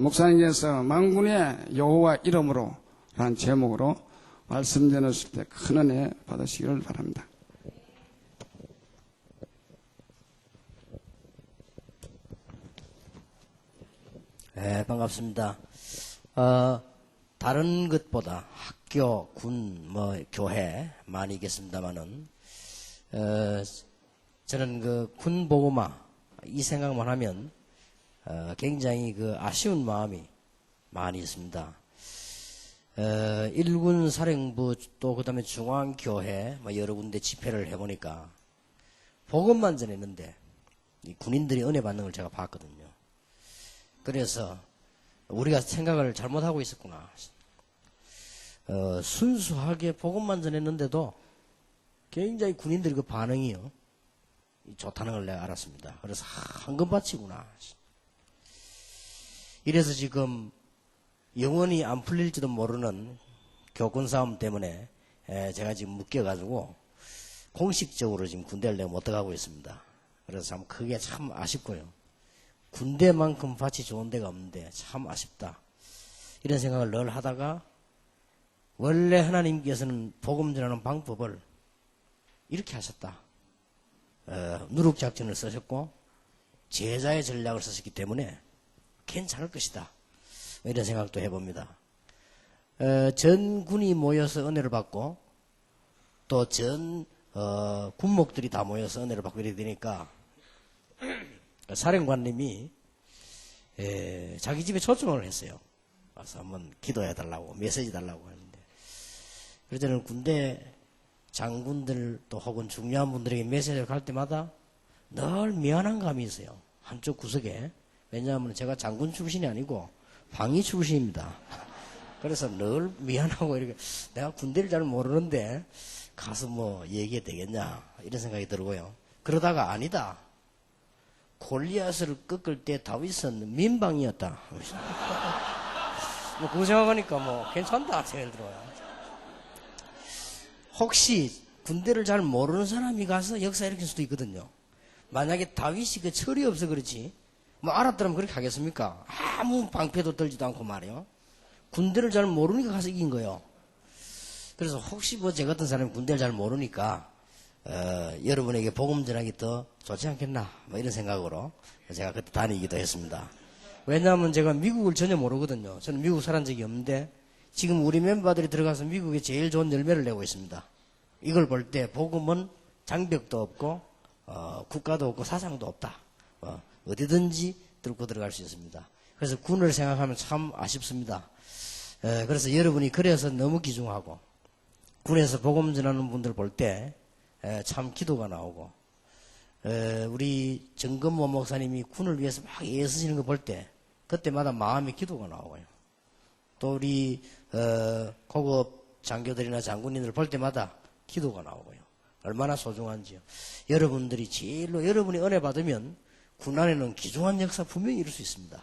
목사님께서 만군의 여호와 이름으로 라는 제목으로 말씀 전하실 때 큰 은혜 받으시기를 바랍니다. 네, 반갑습니다. 다른 것보다 학교, 군, 교회 많이 있겠습니다만은, 저는 그 군복음화, 이 생각만 하면, 굉장히 그 아쉬운 마음이 많이 있습니다. 1군 사령부 또 그 다음에 중앙교회, 여러 군데 집회를 해보니까, 복음만 전했는데, 이 군인들이 은혜 받는 걸 제가 봤거든요. 그래서 우리가 생각을 잘못하고 있었구나. 순수하게 복음만 전했는데도 굉장히 군인들의 그 반응이요, 좋다는 걸 내가 알았습니다. 그래서 황금밭이구나. 이래서 지금 영원히 안 풀릴지도 모르는 교권 싸움 때문에 제가 지금 묶여가지고 공식적으로 지금 군대를 내가 못 들어가고 있습니다. 그래서 참 그게 참 아쉽고요. 군대만큼 밭이 좋은 데가 없는데 참 아쉽다. 이런 생각을 늘 하다가 원래 하나님께서는 복음 전하는 방법을 이렇게 하셨다. 누룩작전을 쓰셨고 제자의 전략을 쓰셨기 때문에 괜찮을 것이다. 이런 생각도 해봅니다. 전 군이 모여서 은혜를 받고 또 전 군목들이 다 모여서 은혜를 받고 이렇게 되니까 사령관님이 자기 집에 초청을 했어요. 와서 한번 기도해달라고, 메시지 달라고 하는데, 그래서 저는 군대 장군들 또 혹은 중요한 분들에게 메시지를 갈 때마다 늘 미안한 감이 있어요. 한쪽 구석에. 왜냐하면 제가 장군 출신이 아니고 방위 출신입니다. 그래서 늘 미안하고 이렇게 내가 군대를 잘 모르는데 가서 얘기해도 되겠냐 이런 생각이 들고요. 그러다가 아니다. 골리앗을 꺾을 때 다윗은 민방이었다. 그거 생각하니까 괜찮다 생각이 들어요. 혹시 군대를 잘 모르는 사람이 가서 역사 일으킬 수도 있거든요. 만약에 다윗이 그 철이 없어 그렇지 알았더라면 그렇게 하겠습니까? 아무 방패도 들지도 않고 말이요. 군대를 잘 모르니까 가서 이긴 거예요. 그래서 혹시 제 같은 사람이 군대를 잘 모르니까 여러분에게 복음 전하기 더 좋지 않겠나 이런 생각으로 제가 그때 다니기도 했습니다. 왜냐하면 제가 미국을 전혀 모르거든요. 저는 미국 살은 적이 없는데 지금 우리 멤버들이 들어가서 미국에 제일 좋은 열매를 내고 있습니다. 이걸 볼 때 복음은 장벽도 없고 국가도 없고 사상도 없다. 어디든지 뚫고 들어갈 수 있습니다. 그래서 군을 생각하면 참 아쉽습니다. 그래서 여러분이 그래서 너무 귀중하고 군에서 복음 전하는 분들 볼 때 참 기도가 나오고 우리 정건모 목사님이 군을 위해서 막 애쓰시는 거 볼 때 그때마다 마음의 기도가 나오고요. 또 우리 고급 장교들이나 장군님들 볼 때마다 기도가 나오고요. 얼마나 소중한지요. 여러분들이 제일로 여러분이 은혜 받으면 군 안에는 귀중한 역사 분명히 이룰 수 있습니다.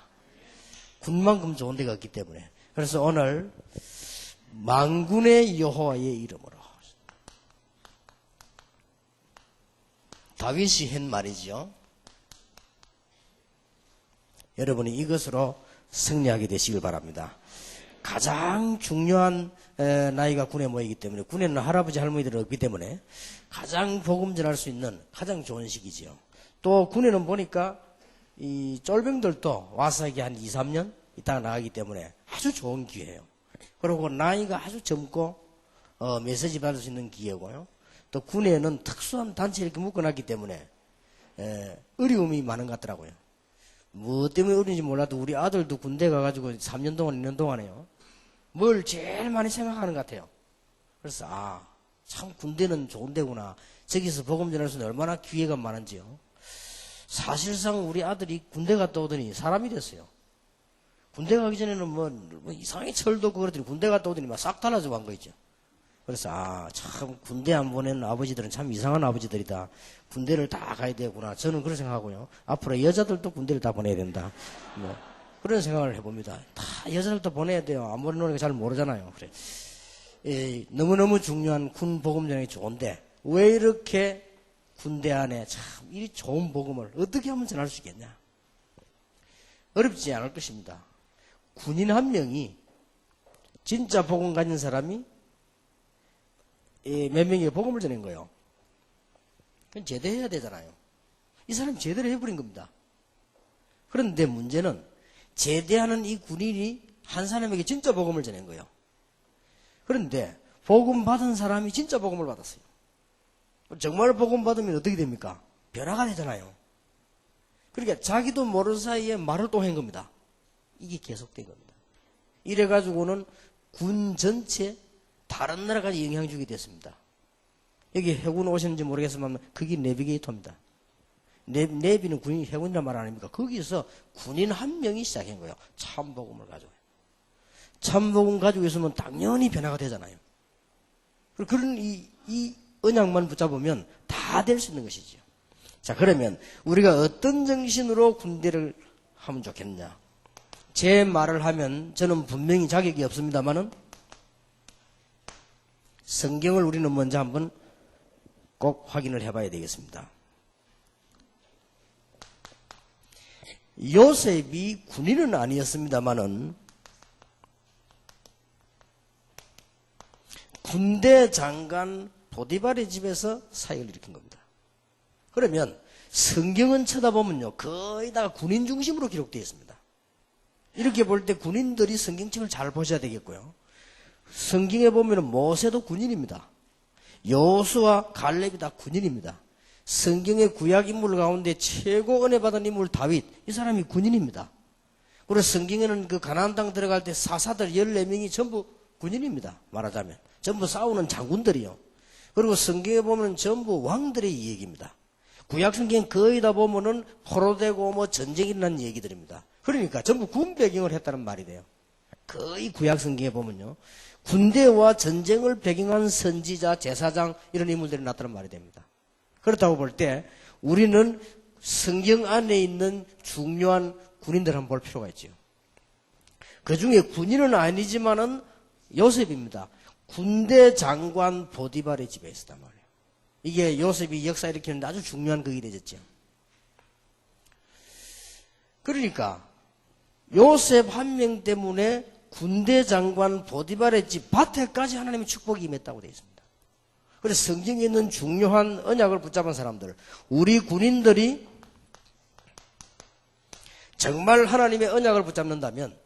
군만큼 좋은 데가 없기 때문에. 그래서 오늘 만군의 여호와의 이름으로 다윗이 한 말이죠. 여러분이 이것으로 승리하게 되시길 바랍니다. 가장 중요한 나이가 군에 모이기 때문에 군에는 할아버지 할머니들이 없기 때문에 가장 복음 전할 수 있는 가장 좋은 시기지요. 또 군에는 보니까 이 쫄병들도 와서 이게 한 2, 3년 있다가 나가기 때문에 아주 좋은 기회예요. 그리고 나이가 아주 젊고 메시지 받을 수 있는 기회고요. 또 군에는 특수한 단체 이렇게 묶어놨기 때문에 어려움이 많은 것 같더라고요. 뭐 때문에 어려운지 몰라도 우리 아들도 군대 가가지고 3년 동안 2년 동안에요. 뭘 제일 많이 생각하는 것 같아요. 그래서 참 군대는 좋은 데구나. 저기서 복음 전할 수 있는 얼마나 기회가 많은지요. 사실상 우리 아들이 군대 갔다 오더니 사람이 됐어요. 군대 가기 전에는 이상하게 철도 그러더니 군대 갔다 오더니 막 싹 달라져 간 거 있죠. 그래서 참 군대 안 보내는 아버지들은 참 이상한 아버지들이다. 군대를 다 가야 되구나. 저는 그런 생각하고요. 앞으로 여자들도 군대를 다 보내야 된다. 그런 생각을 해봅니다. 다 여자들도 보내야 돼요. 안 보내는 거 잘 모르잖아요. 그래. 너무너무 중요한 군 복음 전하기 좋은데 왜 이렇게 군대 안에 참 이 좋은 복음을 어떻게 하면 전할 수 있겠냐? 어렵지 않을 것입니다. 군인 한 명이 진짜 복음 가진 사람이 몇 명에게 복음을 전한 거예요. 그건 제대해야 되잖아요. 이 사람이 제대로 해버린 겁니다. 그런데 문제는 제대하는 이 군인이 한 사람에게 진짜 복음을 전한 거예요. 그런데 복음 받은 사람이 진짜 복음을 받았어요. 정말 복음 받으면 어떻게 됩니까? 변화가 되잖아요. 그러니까 자기도 모르는 사이에 말을 또 한 겁니다. 이게 계속된 겁니다. 이래가지고는 군 전체 다른 나라까지 영향 주게 됐습니다. 여기 해군 오셨는지 모르겠지만 그게 내비게이터입니다. 내비는 군인 해군이란 말 아닙니까? 거기서 군인 한 명이 시작한 거예요. 참복음을 가지고. 참복음 가지고 있으면 당연히 변화가 되잖아요. 그런 이 언약만 붙잡으면 다 될 수 있는 것이죠. 자, 그러면 우리가 어떤 정신으로 군대를 하면 좋겠느냐? 제 말을 하면 저는 분명히 자격이 없습니다만은 성경을 우리는 먼저 한번 꼭 확인을 해봐야 되겠습니다. 요셉이 군인은 아니었습니다만은 군대 장관 보디발의 집에서 사역을 일으킨 겁니다. 그러면 성경은 쳐다보면요 거의 다 군인 중심으로 기록되어 있습니다. 이렇게 볼 때 군인들이 성경책을 잘 보셔야 되겠고요. 성경에 보면 모세도 군인입니다. 여호수아, 갈렙이 다 군인입니다. 성경의 구약 인물 가운데 최고 은혜 받은 인물 다윗, 이 사람이 군인입니다. 그리고 성경에는 그 가나안 땅 들어갈 때 사사들 14명이 전부 군인입니다. 말하자면 전부 싸우는 장군들이요. 그리고 성경에 보면 전부 왕들의 얘기입니다. 구약 성경 거의 다 보면은 포로되고 뭐 전쟁이 일어난 얘기들입니다. 그러니까 전부 군 배경을 했다는 말이 돼요. 거의 구약 성경에 보면요. 군대와 전쟁을 배경한 선지자, 제사장 이런 인물들이 나타난 말이 됩니다. 그렇다고 볼 때 우리는 성경 안에 있는 중요한 군인들 한번 볼 필요가 있죠. 그 중에 군인은 아니지만은 요셉입니다. 군대 장관 보디발의 집에 있었단 말이에요. 이게 요셉이 역사 일으키는데 아주 중요한 그게 되졌죠. 그러니까 요셉 한 명 때문에 군대 장관 보디발의 집 밭에까지 하나님의 축복이 임했다고 되어 있습니다. 그래서 성경에 있는 중요한 언약을 붙잡은 사람들, 우리 군인들이 정말 하나님의 언약을 붙잡는다면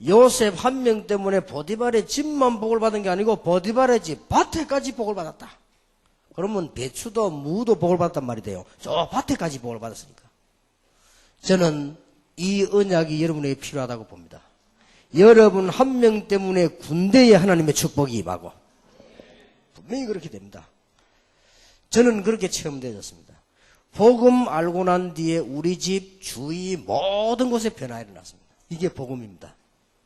요셉 한 명 때문에 보디발의 집만 복을 받은 게 아니고 보디발의 집 밭에까지 복을 받았다. 그러면 배추도 무도 복을 받았단 말이 돼요. 저 밭에까지 복을 받았으니까. 저는 이 언약이 여러분에게 필요하다고 봅니다. 여러분 한 명 때문에 군대에 하나님의 축복이 임하고 분명히 그렇게 됩니다. 저는 그렇게 체험되었습니다. 복음 알고 난 뒤에 우리 집 주위 모든 곳에 변화가 일어났습니다. 이게 복음입니다.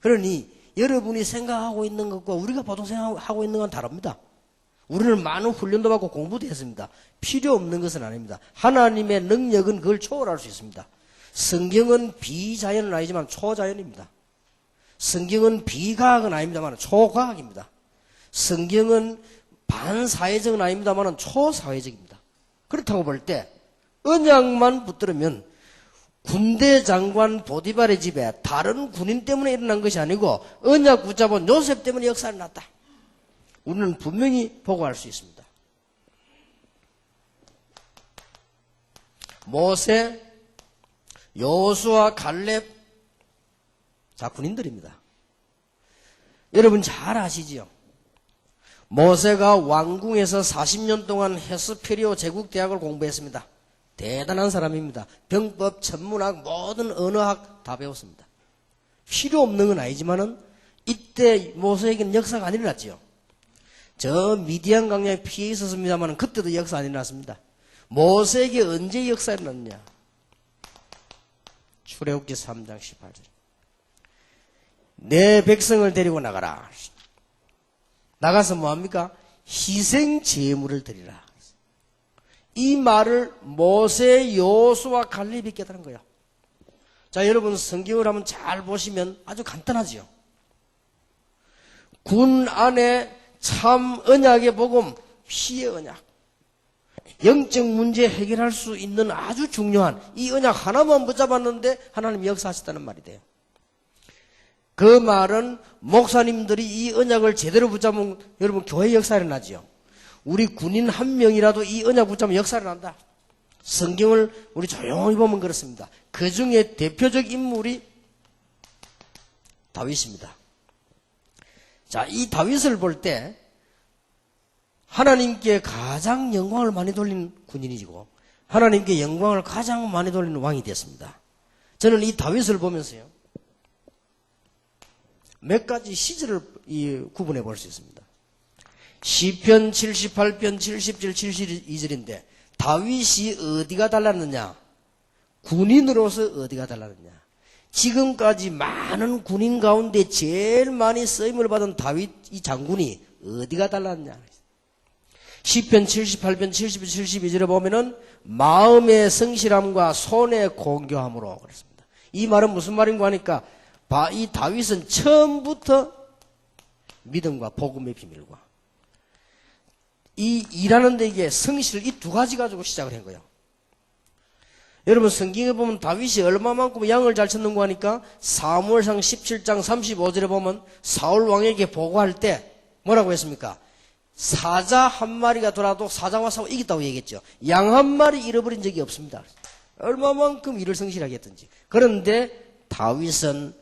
그러니 여러분이 생각하고 있는 것과 우리가 보통 생각하고 있는 건 다릅니다. 우리는 많은 훈련도 받고 공부도 했습니다. 필요 없는 것은 아닙니다. 하나님의 능력은 그걸 초월할 수 있습니다. 성경은 비자연은 아니지만 초자연입니다. 성경은 비과학은 아닙니다만 초과학입니다. 성경은 반사회적은 아닙니다만 초사회적입니다. 그렇다고 볼 때 언약만 붙들으면 군대 장관 보디발의 집에 다른 군인 때문에 일어난 것이 아니고 언약 붙잡은 요셉 때문에 역사가 났다. 우리는 분명히 보고할 수 있습니다. 모세, 여호수아, 갈렙, 자 군인들입니다. 여러분 잘 아시지요? 모세가 왕궁에서 40년 동안 헤스페리오 제국대학을 공부했습니다. 대단한 사람입니다. 병법, 천문학, 모든 언어학 다 배웠습니다. 필요 없는 건 아니지만은 이때 모세에게는 역사가 안 일어났지요. 저 미디안 강야에 피해 있었습니다만 그때도 역사 안 일어났습니다. 모세에게 언제 역사 일어났느냐? 출애굽기 3장 18절. 내 백성을 데리고 나가라. 나가서 뭐합니까? 희생 제물을 드리라. 이 말을 모세, 여호수아, 갈렙이 깨달은 거예요. 자, 여러분 성경을 한번 잘 보시면 아주 간단하지요. 군 안에 참 언약의 복음, 피의 언약, 영적 문제 해결할 수 있는 아주 중요한 이 언약 하나만 붙잡았는데 하나님이 역사하셨다는 말이 돼요. 그 말은 목사님들이 이 언약을 제대로 붙잡으면 여러분 교회 역사에 나지요. 우리 군인 한 명이라도 이 언약 붙잡으면 역사에 난다. 성경을 우리 조용히 보면 그렇습니다. 그 중에 대표적 인물이 다윗입니다. 자, 이 다윗을 볼 때 하나님께 가장 영광을 많이 돌린 군인이고 하나님께 영광을 가장 많이 돌리는 왕이 됐습니다. 저는 이 다윗을 보면서요, 몇 가지 시절을 구분해 볼 수 있습니다. 시편 78편 70절 72절인데 다윗이 어디가 달랐느냐? 군인으로서 어디가 달랐느냐? 지금까지 많은 군인 가운데 제일 많이 쓰임을 받은 다윗 이 장군이 어디가 달랐느냐? 시편 78편 70, 72절에 보면은 마음의 성실함과 손의 공교함으로 그랬습니다. 이 말은 무슨 말인가 하니까 이 다윗은 처음부터 믿음과 복음의 비밀과 이 일하는 데에 성실 이 두 가지 가지고 시작을 한 거예요. 여러분 성경에 보면 다윗이 얼마만큼 양을 잘 쳤는가 하니까 사무엘상 17장 35절에 보면 사울 왕에게 보고할 때 뭐라고 했습니까? 사자 한 마리가 돌아도 사자와 싸워 이겼다고 얘기했죠. 양 한 마리 잃어버린 적이 없습니다. 얼마만큼 일을 성실하게 했든지. 그런데 다윗은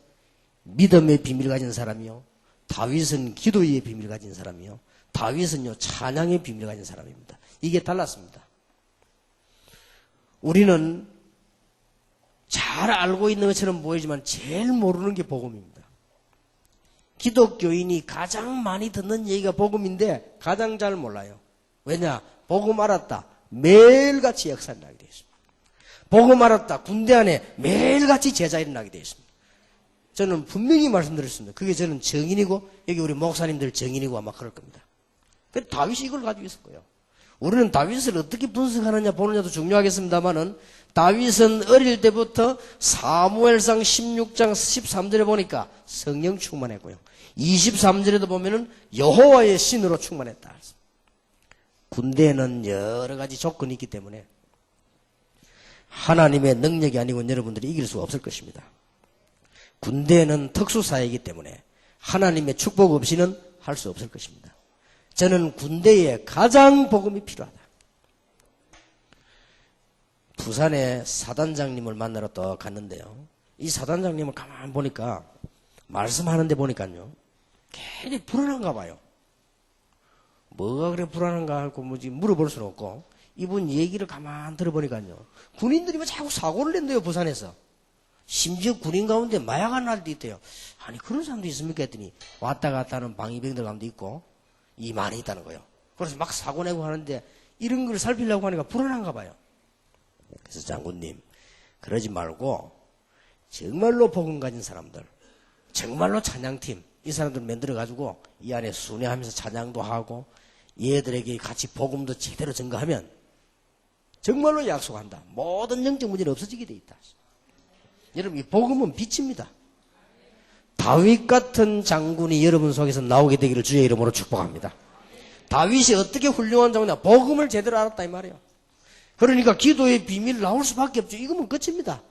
믿음의 비밀을 가진 사람이요. 다윗은 기도의 비밀을 가진 사람이요. 다윗은요 찬양의 비밀을 가진 사람입니다. 이게 달랐습니다. 우리는 잘 알고 있는 것처럼 보이지만 제일 모르는 게 복음입니다. 기독교인이 가장 많이 듣는 얘기가 복음인데 가장 잘 몰라요. 왜냐? 복음 알았다. 매일같이 역사를 나게 되어 있습니다. 복음 알았다. 군대 안에 매일같이 제자 일어나게 되어 있습니다. 저는 분명히 말씀드렸습니다. 그게 저는 정인이고 여기 우리 목사님들 정인이고 아마 그럴 겁니다. 그래서 다윗이 이걸 가지고 있을 거예요. 우리는 다윗을 어떻게 분석하느냐 보느냐도 중요하겠습니다만은 다윗은 어릴 때부터 사무엘상 16장 13절에 보니까 성령 충만했고요. 23절에도 보면은 여호와의 신으로 충만했다. 군대에는 여러 가지 조건이 있기 때문에 하나님의 능력이 아니고 여러분들이 이길 수가 없을 것입니다. 군대는 특수사회이기 때문에 하나님의 축복 없이는 할 수 없을 것입니다. 저는 군대에 가장 복음이 필요하다. 부산에 사단장님을 만나러 또 갔는데요. 이 사단장님을 가만히 보니까 말씀하는데 보니까요. 괜히 불안한가 봐요. 뭐가 그래 불안한가 하고 뭐지 물어볼 수는 없고 이분 얘기를 가만히 들어보니까요. 군인들이 왜 자꾸 사고를 낸대요 부산에서. 심지어 군인 가운데 마약하는 날도 있대요. 아니 그런 사람도 있습니까 했더니 왔다 갔다 하는 방위병들 가운데 있고 이 많이 있다는 거예요. 그래서 막 사고 내고 하는데 이런 걸 살피려고 하니까 불안한가 봐요. 그래서 장군님 그러지 말고 정말로 복음 가진 사람들 정말로 찬양팀 이 사람들 만들어가지고 이 안에 순회하면서 찬양도 하고 얘들에게 같이 복음도 제대로 전가하면 정말로 약속한다. 모든 영적 문제는 없어지게 돼 있다. 여러분 이 복음은 빛입니다. 다윗 같은 장군이 여러분 속에서 나오게 되기를 주의 이름으로 축복합니다. 다윗이 어떻게 훌륭한 장군이냐 복음을 제대로 알았다 이 말이에요. 그러니까 기도의 비밀 나올 수밖에 없죠. 이거면 끝입니다.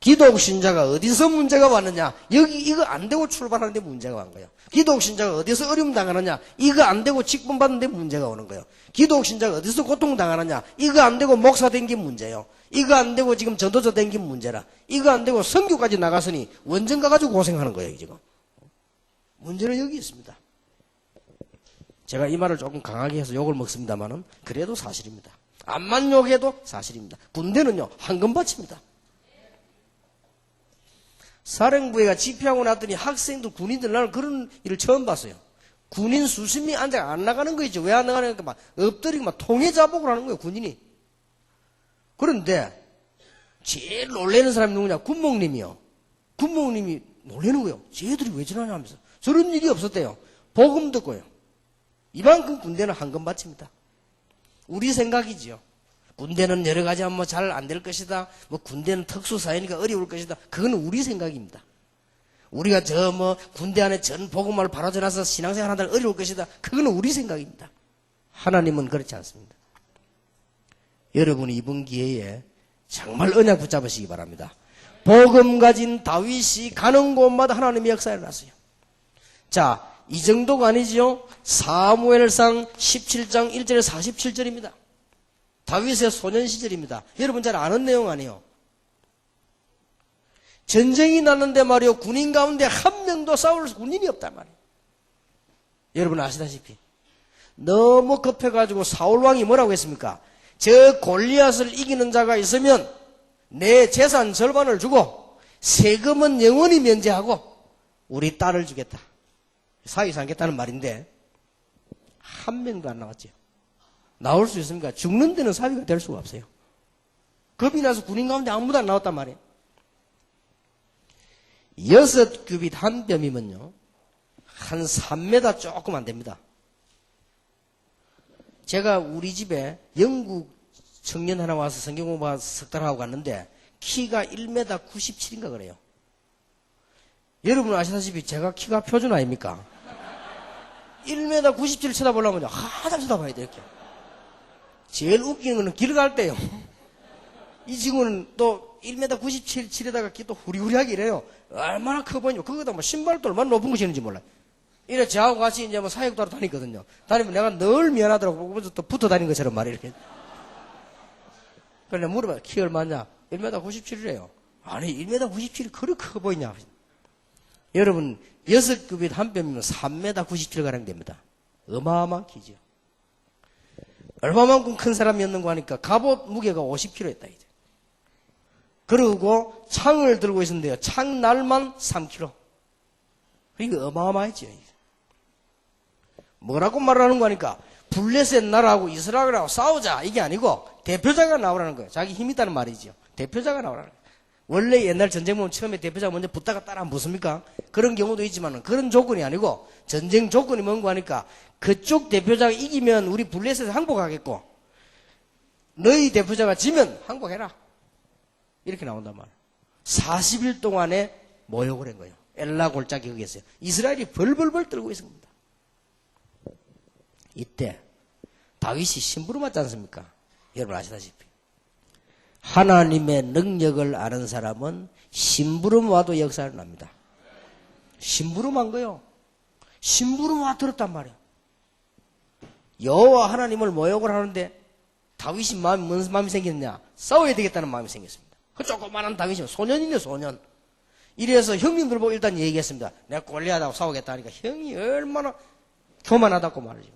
기독 신자가 어디서 문제가 왔느냐 여기 이거 안 되고 출발하는데 문제가 온 거예요. 기독 신자가 어디서 어려움 당하느냐 이거 안 되고 직분 받는데 문제가 오는 거예요. 기독 신자가 어디서 고통 당하느냐 이거 안 되고 목사 된 게 문제예요. 이거 안 되고 지금 전도자 된 게 문제라. 이거 안 되고 선교까지 나갔으니 원정 가가지고 고생하는 거예요 지금. 문제는 여기 있습니다. 제가 이 말을 조금 강하게 해서 욕을 먹습니다만은 그래도 사실입니다. 암만 욕해도 사실입니다. 군대는요 황금밭입니다. 사령부에가 집회하고 났더니 학생들 군인들 나는 그런 일을 처음 봤어요. 군인 수십 명이 앉아 안 나가는 거죠. 왜 안 나가니까 막 엎드리고 막 통해자복을 하는 거예요 군인이. 그런데 제일 놀라는 사람이 누구냐? 군목님이요. 군목님이 놀라는 거예요. 쟤들이 왜 저러냐 하면서. 저런 일이 없었대요. 복음 듣고요. 이만큼 군대는 황금밭입니다. 우리 생각이지요. 군대는 여러 가지 하면 뭐 잘 안 될 것이다. 뭐 군대는 특수사회니까 어려울 것이다. 그건 우리 생각입니다. 우리가 군대 안에 전 복음을 바로 전해서 신앙생활 한다는 어려울 것이다. 그건 우리 생각입니다. 하나님은 그렇지 않습니다. 여러분이 이번 기회에 정말 언약 붙잡으시기 바랍니다. 복음 가진 다윗이 가는 곳마다 하나님의 역사가 일어났어요. 자, 이 정도가 아니지요. 사무엘상 17장 1절에 47절입니다. 다윗의 소년 시절입니다. 여러분 잘 아는 내용 아니에요. 전쟁이 났는데 말이요, 군인 가운데 한 명도 싸울 군인이 없단 말이에요. 여러분 아시다시피 너무 급해가지고 사울왕이 뭐라고 했습니까? 저 골리앗을 이기는 자가 있으면 내 재산 절반을 주고 세금은 영원히 면제하고 우리 딸을 주겠다. 사위 삼겠다는 말인데 한 명도 안 나왔죠. 나올 수 있습니까? 죽는 데는 사위가 될 수가 없어요. 겁이 나서 군인 가운데 아무도 안 나왔단 말이에요. 6규빗 한 뼘이면요 한 3m 조금 안 됩니다. 제가 우리 집에 영국 청년 하나 와서 성경 공부 석 달 하고 갔는데 키가 1m 97인가 그래요. 여러분 아시다시피 제가 키가 표준 아닙니까? 1m 97 쳐다보려면 하다 쳐다봐야 돼요. 이렇게. 제일 웃기는 거는 길 갈 때요. 이 친구는 또 1m 97에다가 또 후리후리하게 이래요. 얼마나 커 보이냐. 그거다 뭐 신발도 얼마나 높은 거 신는지 몰라요. 이래 저하고 같이 이제 뭐 사역도로 다니거든요. 다니면 내가 늘 미안하더라고. 그래서 또 붙어 다니는 것처럼 말이에요. 이렇게. 그래 물어봐요. 키 얼마냐? 1m 97이래요. 아니 1m 97이 그렇게 커 보이냐? 여러분 6규빗 한 뼘이면 3m 97가량 됩니다. 어마어마한 키죠. 얼마만큼 큰 사람이었는가 하니까 갑옷 무게가 50kg였다 이제. 그리고 창을 들고 있었는데요. 창 날만 3kg. 이거 어마어마했죠. 뭐라고 말하는 거 하니까 블레셋 나라하고 이스라엘하고 싸우자 이게 아니고 대표자가 나오라는 거예요. 자기 힘 있다는 말이죠. 대표자가 나오라는 거예요. 원래 옛날 전쟁 보면 처음에 대표자가 먼저 붙다가 따라 묻습니까? 그런 경우도 있지만 그런 조건이 아니고 전쟁 조건이 뭔가 하니까 그쪽 대표자가 이기면 우리 블레셋을 항복하겠고 너희 대표자가 지면 항복해라. 이렇게 나온단 말이에요. 40일 동안에 모욕을 한 거예요. 엘라 골짜기 거기 있어요. 이스라엘이 벌벌벌 떨고 있습니다. 이때 다윗이 심부름 왔지 않습니까? 여러분 아시다시피 하나님의 능력을 아는 사람은 심부름 와도 역사를 납니다. 심부름 한 거요. 심부름 와 들었단 말이에요. 여호와 하나님을 모욕을 하는데 다윗이 무슨 마음이 생겼냐? 싸워야 되겠다는 마음이 생겼습니다. 그 조그만한 다윗이 소년이네 소년. 이래서 형님들 보고 일단 얘기했습니다. 내가 골리앗하고 싸우겠다 하니까 형이 얼마나 교만하다고 말이죠.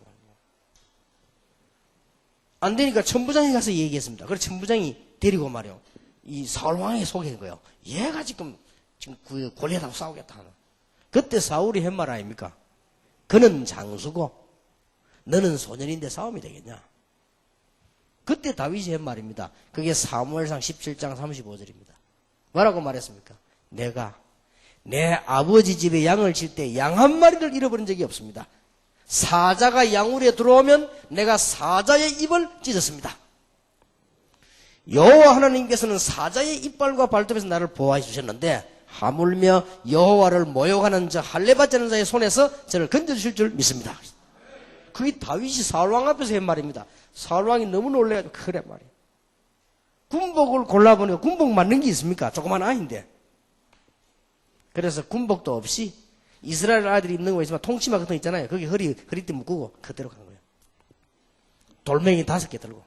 안 되니까 천부장이 가서 얘기했습니다. 그래서 천부장이 데리고 말이요. 이 사울왕에게 소개한 거예요. 얘가 지금 그 골리앗하고 싸우겠다 하는. 그때 사울이 한 말 아닙니까? 그는 장수고 너는 소년인데 싸움이 되겠냐? 그때 다윗이 한 말입니다. 그게 사무엘상 17장 35절입니다. 뭐라고 말했습니까? 내가 내 아버지 집에 양을 칠 때 양 한 마리를 잃어버린 적이 없습니다. 사자가 양울에 들어오면 내가 사자의 입을 찢었습니다. 여호와 하나님께서는 사자의 이빨과 발톱에서 나를 보호해 주셨는데 하물며 여호와를 모욕하는 자 할례받지 않는 자의 손에서 저를 건져주실 줄 믿습니다. 그게 다윗이 사울왕 앞에서 한 말입니다. 사울왕이 너무 놀래가지고 그래 말이에요. 군복을 골라보니까 군복 맞는 게 있습니까? 조그만 아이인데. 그래서 군복도 없이 이스라엘 아이들이 입는 거 있지만 통치마 같은 거 있잖아요. 거기 허리띠 묶고 그대로 간 거예요. 돌멩이 5개 들고.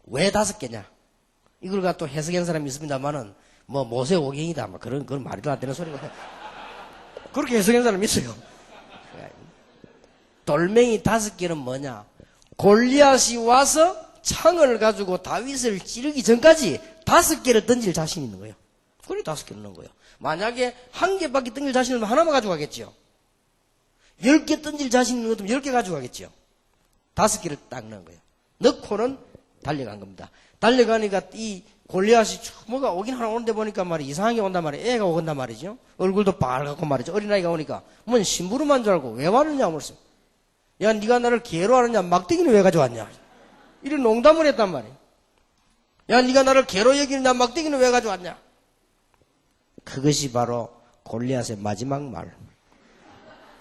왜 5개냐? 이걸 갖고 해석한 사람이 있습니다만은 뭐 모세 오경이다 뭐 그런 말도 안 되는 소리가 그렇게 해석한 사람이 있어요. 돌멩이 5개는 뭐냐? 골리앗이 와서 창을 가지고 다윗을 찌르기 전까지 5개를 던질 자신이 있는 거예요. 그래 5개를 넣은 거예요. 만약에 1개밖에 던질 자신 있으면 하나만 가지고 가겠죠. 10개 던질 자신 있는 것도 10개 가지고 가겠죠. 5개를 딱 넣은 거예요. 넣고는 달려간 겁니다. 달려가니까 이 골리앗이 뭐가 오긴 하나 오는데 보니까 말이 이상하게 온단 말이에요. 애가 오건단 말이죠. 얼굴도 빨갛고 말이죠. 어린아이가 오니까 뭔 심부름한 줄 알고 왜 왔느냐 물었어요. 야 네가 나를 개로 하느냐 막대기는 왜 가져왔냐 이런 농담을 했단 말이에요. 야 네가 나를 개로 여기느냐 막대기는 왜 가져왔냐. 그것이 바로 골리앗의 마지막 말.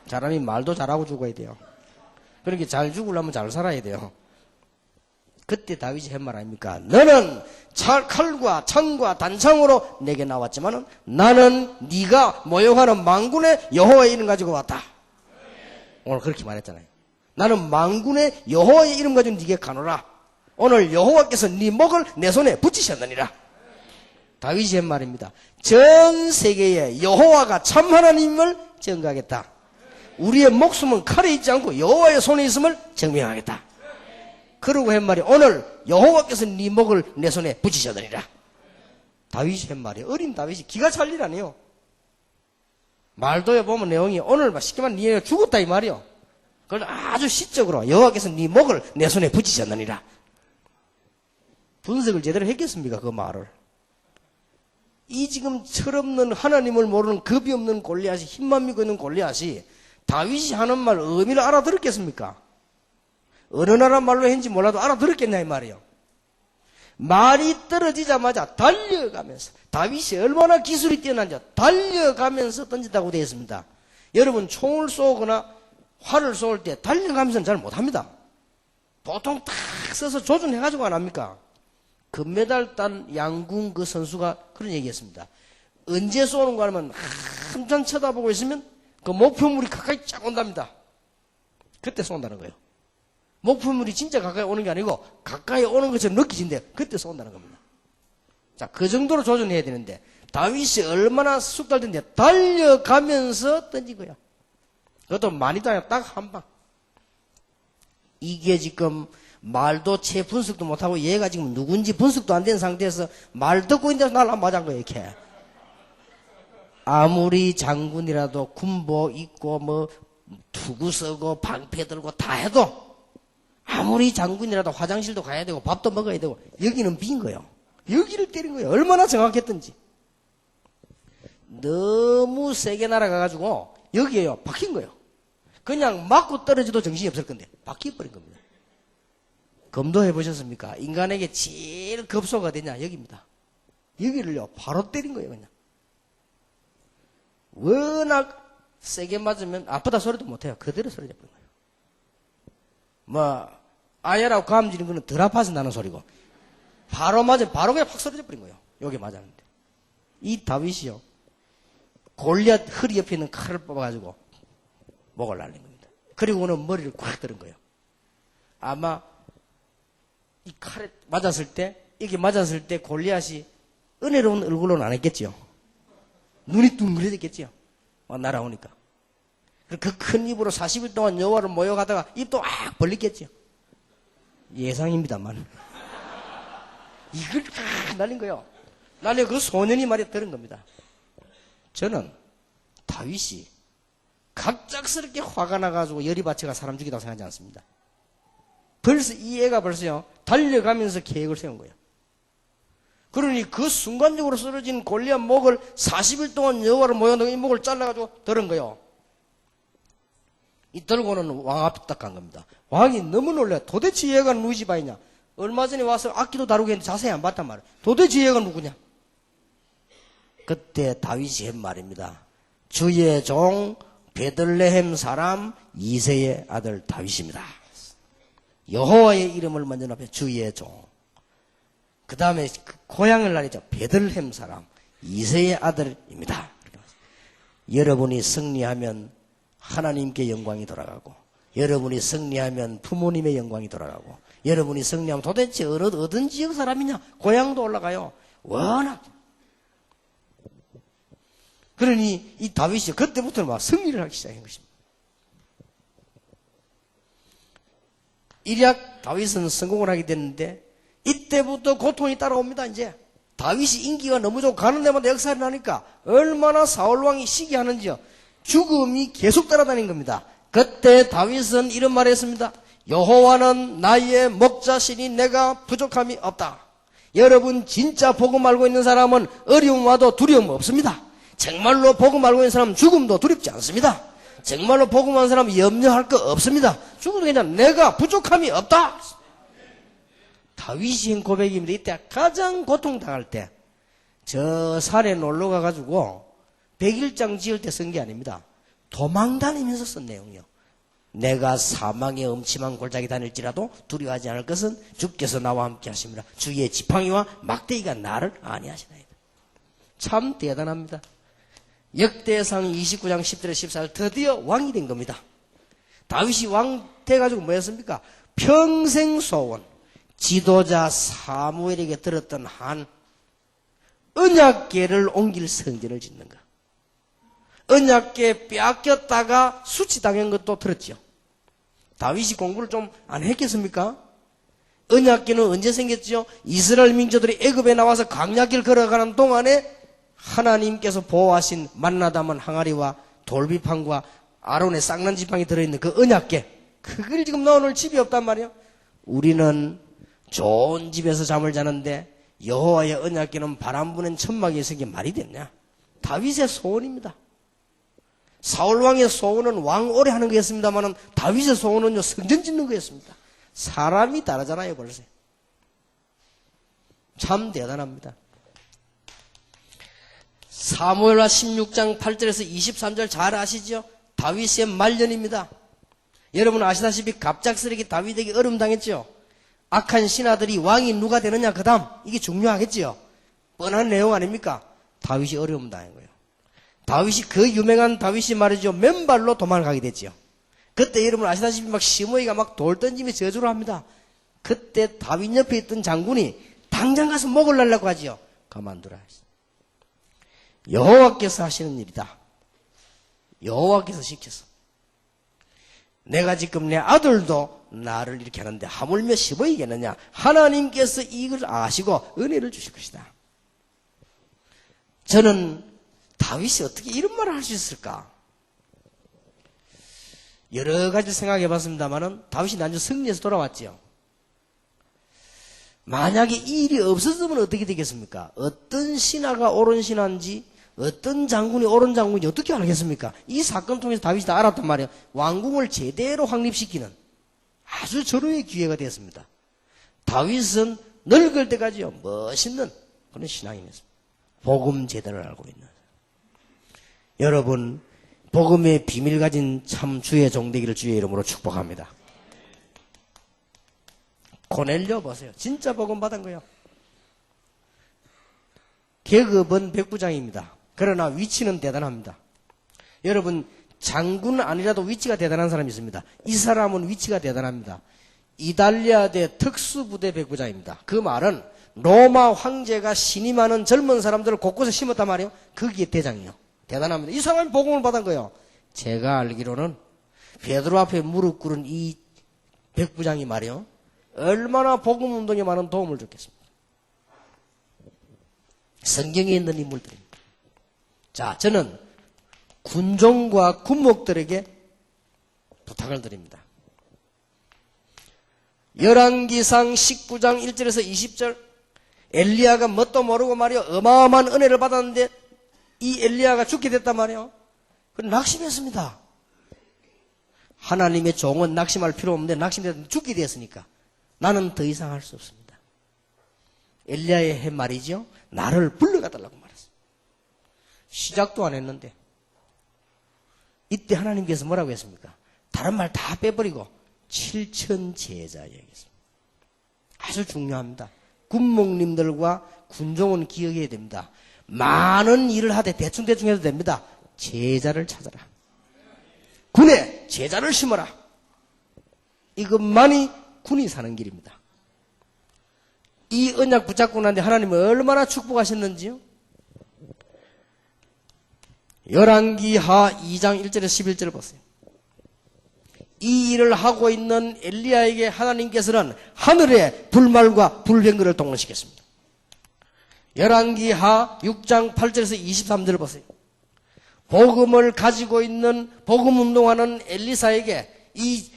사람이 말도 잘하고 죽어야 돼요. 그러니까 잘 죽으려면 잘 살아야 돼요. 그때 다윗이 한 말 아닙니까? 너는 칼과 창과 단창으로 내게 나왔지만은 나는 네가 모욕하는 만군의 여호와의 이름 가지고 왔다. 오늘 그렇게 말했잖아요. 나는 만군의 여호와의 이름 가지고 네게 가노라. 오늘 여호와께서 네 목을 내 손에 붙이셨느니라. 다윗이 한 말입니다. 전 세계에 여호와가 참 하나님을 증거하겠다. 우리의 목숨은 칼에 있지 않고 여호와의 손에 있음을 증명하겠다. 그러고 한 말이 오늘 여호와께서 네 목을 내 손에 붙이셨느니라. 다윗이 한 말이 어린 다윗이 기가 찰 일 아니에요. 말도에 보면 내용이 오늘 쉽게 말하면 네가 죽었다 이 말이요. 그걸 아주 시적으로 여호와께서 네 목을 내 손에 붙이셨느니라. 분석을 제대로 했겠습니까? 그 말을. 이 지금 철없는 하나님을 모르는 겁이 없는 골리앗이 힘만 믿고 있는 골리앗이 다윗이 하는 말 의미를 알아들었겠습니까? 어느 나라 말로 했는지 몰라도 알아들었겠냐 이 말이에요. 말이 떨어지자마자 달려가면서 다윗이 얼마나 기술이 뛰어난지 달려가면서 던진다고 되어 있습니다. 여러분 총을 쏘거나 활을 쏠 때 달려가면서는 잘 못합니다. 보통 탁 써서 조준해가지고 안 합니까? 금메달 딴 양궁 그 선수가 그런 얘기했습니다. 언제 쏘는 거 하면 한참 쳐다보고 있으면 그 목표물이 가까이 쫙 온답니다. 그때 쏜다는 거예요. 목표물이 진짜 가까이 오는 게 아니고 가까이 오는 것처럼 느껴진대. 그때 쏜다는 겁니다. 자, 그 정도로 조준해야 되는데 다윗이 얼마나 숙달된데 달려가면서 던진 거야. 그것도 많이도 아니라 딱 한 방. 이게 지금 말도 채 분석도 못하고 얘가 지금 누군지 분석도 안 된 상태에서 말 듣고 있는데서 날 안 맞은 거예요. 이렇게. 아무리 장군이라도 군복 입고 뭐 투구 쓰고 방패 들고 다 해도 아무리 장군이라도 화장실도 가야 되고 밥도 먹어야 되고 여기는 빈 거예요. 여기를 때린 거예요. 얼마나 정확했던지. 너무 세게 날아가가지고 여기에요. 박힌 거예요. 그냥 맞고 떨어져도 정신이 없을 건데 박혀버린 겁니다. 검도해 보셨습니까? 인간에게 제일 급소가 되냐 여기입니다. 여기를요 바로 때린 거예요. 그냥. 워낙 세게 맞으면 아프다 소리도 못해요. 그대로 소리 내버린 거예요. 뭐 아야라고 감지는 거는 덜 아파서 나는 소리고 바로 맞으면 바로 그냥 확 소리 내버린 거예요. 여기 맞았는데 이 다윗이요 골리앗 허리 옆에 있는 칼을 뽑아가지고 목을 날린 겁니다. 그리고는 머리를 꽉 들은 거예요. 아마 이 칼에 맞았을 때 이게 맞았을 때 골리앗이 은혜로운 얼굴로는 안 했겠죠. 눈이 둥그레졌겠죠. 날아오니까. 그 큰 입으로 40일 동안 여호와를 모욕하다가 입도 악 벌리겠죠. 예상입니다만. 이걸 딱 날린 거예요. 날려 그 소년이 말이 들은 겁니다. 저는 다윗이 갑작스럽게 화가 나가지고 열이 받쳐가 사람 죽이다고 생각하지 않습니다. 벌써 이 애가 벌써요 달려가면서 계획을 세운 거예요. 그러니 그 순간적으로 쓰러진 골리앗 목을 40일 동안 여호와를 모욕하다가 이 목을 잘라가지고 들은 거예요. 이 들고는 왕 앞에 딱 간 겁니다. 왕이 너무 놀래. 도대체 얘가 누구 집 아이냐? 얼마 전에 와서 악기도 다루고 했는데 자세히 안 봤단 말이에요. 도대체 얘가 누구냐? 그때 다윗이 한 말입니다. 주의 종 베들레헴 사람 이새의 아들 다윗입니다. 여호와의 이름을 먼저 앞에 주의 종. 그 다음에 고향을 날리죠. 베들레헴 사람 이새의 아들입니다. 여러분이 승리하면 하나님께 영광이 돌아가고 여러분이 승리하면 부모님의 영광이 돌아가고 여러분이 승리하면 도대체 어떤 지역 사람이냐? 고향도 올라가요. 워낙. 그러니 이 다윗이 그때부터는 막 승리를 하기 시작한 것입니다. 일약 다윗은 성공을 하게 됐는데 이때부터 고통이 따라옵니다. 이제 다윗이 인기가 너무 좋고 가는 데마다 역사를 나니까 얼마나 사울왕이 시기하는지요. 죽음이 계속 따라다닌 겁니다. 그때 다윗은 이런 말을 했습니다. 여호와는 나의 목자시니 내가 부족함이 없다. 여러분 진짜 복음 알고 있는 사람은 어려움 와도 두려움 없습니다. 정말로 복음 알고 있는 사람은 죽음도 두렵지 않습니다. 정말로 복음하는 사람은 염려할 거 없습니다. 죽어도 그냥 내가 부족함이 없다. 다윗이 한 고백입니다. 이때 가장 고통당할 때 저 산에 놀러 가가지고 100일장 지을 때 쓴 게 아닙니다. 도망 다니면서 쓴 내용이요. 내가 사망의 음침한 골짜기 다닐지라도 두려워하지 않을 것은 주께서 나와 함께 하심이라. 주의 지팡이와 막대기가 나를 안위하시나이다. 참 대단합니다. 역대상 29장 10절에 14절 드디어 왕이 된 겁니다. 다윗이 왕 돼가지고 뭐였습니까? 평생 소원, 지도자 사무엘에게 들었던 한 언약궤를 옮길 성전을 짓는 것. 언약궤 빼앗겼다가 수치당한 것도 들었죠. 다윗이 공부를 좀 안 했겠습니까? 언약궤는 언제 생겼죠? 이스라엘 민족들이 애굽에 나와서 광야길 걸어가는 동안에 하나님께서 보호하신 만나 담은 항아리와 돌비판과 아론의 쌍난 지팡이 들어있는 그 언약궤, 그걸 지금 넣어놓을 집이 없단 말이에요. 우리는 좋은 집에서 잠을 자는데 여호와의 언약궤는 바람 부는 천막에 있는 게 말이 됐냐? 다윗의 소원입니다. 사울왕의 소원은 왕 오래 하는 거였습니다만 다윗의 소원은요, 성전 짓는 거였습니다. 사람이 다르잖아요, 벌써. 참 대단합니다. 사무엘하 16장 8절에서 23절 잘 아시죠? 다윗의 말년입니다. 여러분 아시다시피 갑작스럽게 다윗에게 어려움당했죠. 악한 신하들이 왕이 누가 되느냐 그 다음, 이게 중요하겠지요. 뻔한 내용 아닙니까? 다윗이 어려움당한 거예요. 다윗이, 그 유명한 다윗이 말이죠, 맨발로 도망가게 됐죠. 그때 여러분 아시다시피 막 시므이가 막 돌 던지며 저주를 합니다. 그때 다윗 옆에 있던 장군이 당장 가서 목을 날라고 하지요. 가만두라. 여호와께서 하시는 일이다. 여호와께서 시켰어. 내가 지금 내 아들도 나를 이렇게 하는데 하물며 시므이겠느냐. 하나님께서 이걸 아시고 은혜를 주실 것이다. 저는 다윗이 어떻게 이런 말을 할 수 있을까? 여러 가지 생각해 봤습니다만은 다윗이 나중에 승리해서 돌아왔지요. 만약에 이 일이 없었으면 어떻게 되겠습니까? 어떤 신하가 옳은 신하인지, 어떤 장군이 옳은 장군인지 어떻게 알겠습니까? 이 사건 통해서 다윗이 다 알았단 말이에요. 왕궁을 제대로 확립시키는 아주 절호의 기회가 되었습니다. 다윗은 늙을 때까지요, 멋있는 그런 신앙인이었습니다. 복음 제대를 알고 있는. 여러분, 복음의 비밀 가진 참 주의 종되기를 주의 이름으로 축복합니다. 고넬료 보세요. 진짜 복음 받은 거예요. 계급은 백부장입니다. 그러나 위치는 대단합니다. 여러분, 장군 아니라도 위치가 대단한 사람이 있습니다. 이 사람은 위치가 대단합니다. 이달리아대 특수부대 백부장입니다. 그 말은 로마 황제가 신임하는 젊은 사람들을 곳곳에 심었단 말이에요. 거기에 대장이요. 대단합니다. 이 사람이 복음을 받은 거예요. 제가 알기로는 베드로 앞에 무릎 꿇은 이 백부장이 말이에요. 얼마나 복음 운동에 많은 도움을 줬겠습니까? 성경에 있는 인물들입니다. 자, 저는 군종과 군목들에게 부탁을 드립니다. 열왕기상 19장 1절에서 20절, 엘리야가 뭣도 모르고 말이요, 어마어마한 은혜를 받았는데 이 엘리야가 죽게 됐단 말이에요. 그럼 낙심했습니다. 하나님의 종은 낙심할 필요 없는데 낙심됐는데 죽게 되었으니까 나는 더 이상 할 수 없습니다. 엘리야의 해 말이죠. 나를 불러가 달라고 말했어요. 시작도 안 했는데 이때 하나님께서 뭐라고 했습니까? 다른 말 다 빼버리고 7천 제자 얘기했습니다. 아주 중요합니다. 군목님들과 군종은 기억해야 됩니다. 많은 일을 하되 대충대충 해도 됩니다. 제자를 찾아라. 군에 제자를 심어라. 이것만이 군이 사는 길입니다. 이 언약 붙잡고 난데 하나님은 얼마나 축복하셨는지요. 열왕기하 2장 1절에서 11절을 보세요. 이 일을 하고 있는 엘리야에게 하나님께서는 하늘의 불말과 불병거를 동원시켰습니다. 열왕기하 6장 8절에서 23절을 보세요. 복음을 가지고 있는 복음 운동하는 엘리사에게, 이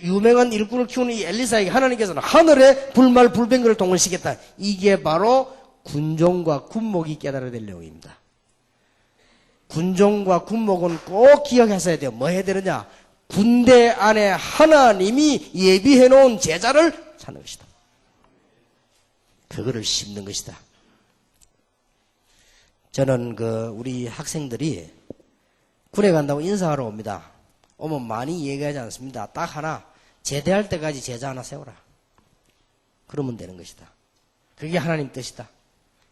유명한 일꾼을 키우는 이 엘리사에게 하나님께서는 하늘의 불말 불병거를 동원시켰다. 이게 바로 군종과 군목이 깨달아야 될 내용입니다. 군종과 군목은 꼭 기억하셔야 돼요. 뭐 해야 되느냐? 군대 안에 하나님이 예비해 놓은 제자를 찾는 것이다. 그거를 심는 것이다. 저는 우리 학생들이 군에 간다고 인사하러 옵니다. 오면 많이 얘기하지 않습니다. 딱 하나, 제대할 때까지 제자 하나 세워라. 그러면 되는 것이다. 그게 하나님 뜻이다.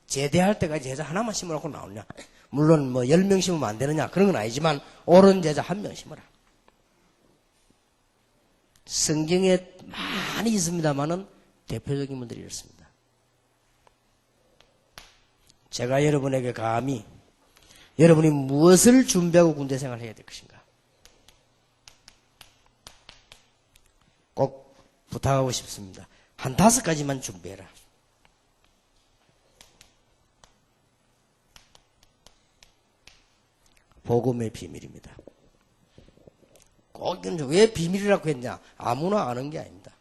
제대할 때까지 제자 하나만 심어놓고 나오냐. 물론 뭐 10명 심으면 안 되느냐. 그런 건 아니지만 옳은 제자 1명 심어라. 성경에 많이 있습니다만은 대표적인 분들이 이렇습니다. 제가 여러분에게 감히 여러분이 무엇을 준비하고 군대 생활을 해야 될 것인가? 꼭 부탁하고 싶습니다. 한 5가지만 준비해라. 복음의 비밀입니다. 꼭 왜 비밀이라고 했냐? 아무나 아는 게 아닙니다.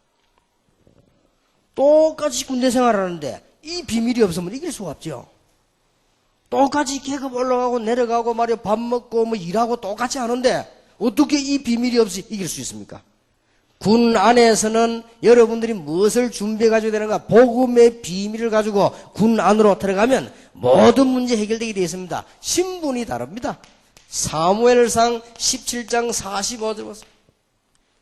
똑같이 군대 생활하는데 이 비밀이 없으면 이길 수가 없죠. 똑같이 계급 올라가고 내려가고 말이야 밥 먹고 뭐 일하고 똑같이 하는데 어떻게 이 비밀이 없이 이길 수 있습니까? 군 안에서는 여러분들이 무엇을 준비해 가지고 되는가? 복음의 비밀을 가지고 군 안으로 들어가면 모든 문제 해결되게 되어 있습니다. 신분이 다릅니다. 사무엘상 17장 45절 보세요.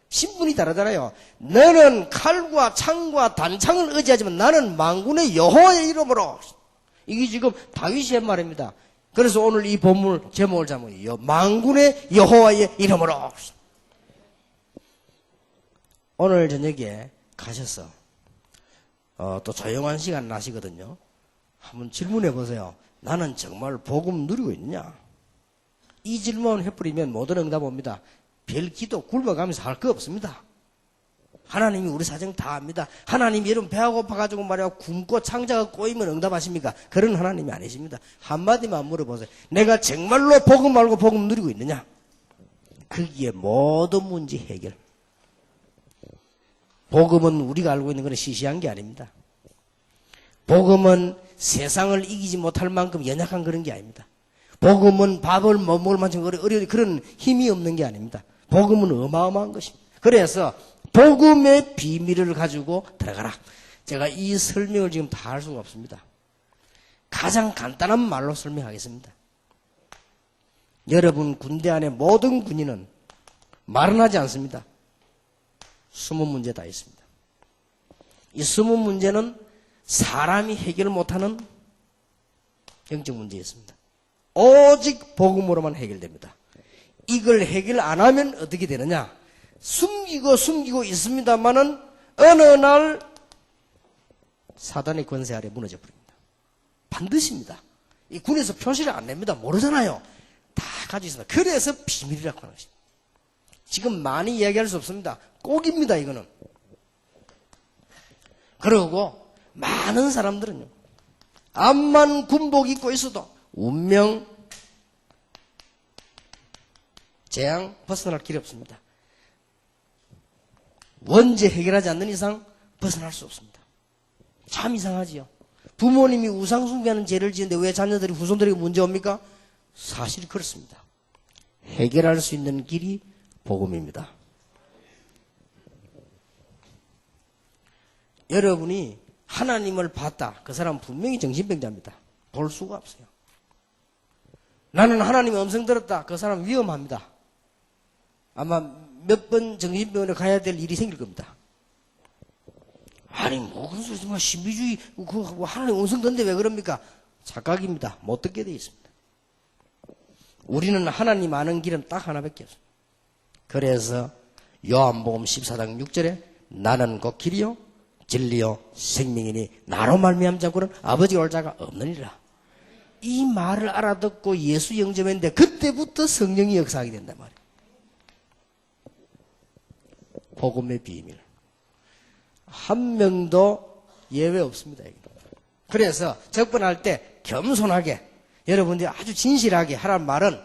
신분이 다르잖아요. 너는 칼과 창과 단창을 의지하지만 나는 만군의 여호와의 이름으로. 이게 지금 다윗의 말입니다. 그래서 오늘 이 본문 제목을 잡으면 만군의 여호와의 이름으로. 오늘 저녁에 가셔서 또 조용한 시간 나시거든요. 한번 질문해 보세요. 나는 정말 복음 누리고 있느냐? 이 질문 해버리면 모든 응답 옵니다. 별 기도 굶어가면서 할 거 없습니다. 하나님이 우리 사정 다 압니다. 하나님이 여러분 배가 고파가지고 말이야 굶고 창자가 꼬이면 응답하십니까? 그런 하나님이 아니십니다. 한마디만 물어보세요. 내가 정말로 복음 알고 복음 누리고 있느냐? 거기에 모든 문제 해결. 복음은 우리가 알고 있는 것은 시시한 게 아닙니다. 복음은 세상을 이기지 못할 만큼 연약한 그런 게 아닙니다. 복음은 밥을 못 먹을 만큼 어려운 그런 힘이 없는 게 아닙니다. 복음은 어마어마한 것입니다. 그래서 복음의 비밀을 가지고 들어가라. 제가 이 설명을 지금 다 할 수가 없습니다. 가장 간단한 말로 설명하겠습니다. 여러분 군대 안에 모든 군인은 말은 하지 않습니다. 20문제 다 있습니다. 이 20문제는 사람이 해결 못하는 영적 문제였습니다. 오직 복음으로만 해결됩니다. 이걸 해결 안 하면 어떻게 되느냐? 숨기고 있습니다만은 어느 날 사단의 권세 아래 무너져 버립니다. 반드시입니다. 이 군에서 표시를 안 냅니다. 모르잖아요. 다 가지고 있습니다. 그래서 비밀이라고 하는 것입니다. 지금 많이 이야기할 수 없습니다. 꼭입니다, 이거는. 그리고 많은 사람들은요, 암만 군복 입고 있어도 운명, 재앙 벗어날 길이 없습니다. 원죄 해결하지 않는 이상 벗어날 수 없습니다. 참 이상하지요. 부모님이 우상 숭배하는 죄를 지는데 왜 자녀들이 후손들에게 문제 옵니까? 사실이 그렇습니다. 해결할 수 있는 길이 복음입니다. 여러분이 하나님을 봤다. 그 사람은 분명히 정신병자입니다. 볼 수가 없어요. 나는 하나님의 음성 들었다. 그 사람은 위험합니다. 아마 몇 번 정신병원에 가야 될 일이 생길 겁니다. 아니 뭐 그런 소리 정말 신비주의 그 하나님 음성 듣는데 왜 그럽니까? 착각입니다. 못 듣게 되어 있습니다. 우리는 하나님 아는 길은 딱 하나밖에 없습니다. 그래서 요한복음 14장 6절에 나는 곧 길이요 진리요 생명이니 나로 말미암지 않고는 아버지가 올 자가 없느니라. 이 말을 알아듣고 예수 영접했는데 그때부터 성령이 역사하게 된단 말이에요. 복음의 비밀. 한 명도 예외 없습니다. 그래서 접근할 때 겸손하게 여러분들이 아주 진실하게 하라는 말은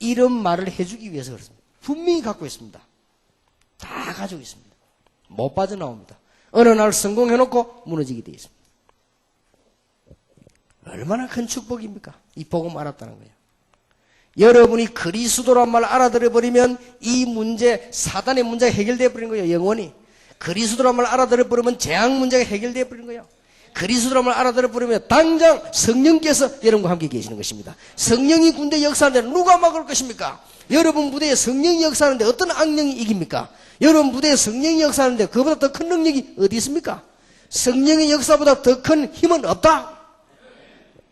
이런 말을 해주기 위해서 그렇습니다. 분명히 갖고 있습니다. 다 가지고 있습니다. 못 빠져나옵니다. 어느 날 성공해놓고 무너지게 되어 있습니다. 얼마나 큰 축복입니까? 이 복음 알았다는 거예요. 여러분이 그리스도란 말 알아들어버리면 이 문제, 사단의 문제가 해결되어 버린 거예요. 영원히. 그리스도란 말 알아들어버리면 재앙 문제가 해결되어 버린 거예요. 그리스도를 알아들어 버리면 당장 성령께서 여러분과 함께 계시는 것입니다. 성령이 군대 역사하는데 누가 막을 것입니까? 여러분 부대에 성령이 역사하는데 어떤 악령이 이깁니까? 여러분 부대에 성령이 역사하는데 그보다 더 큰 능력이 어디 있습니까? 성령의 역사보다 더 큰 힘은 없다.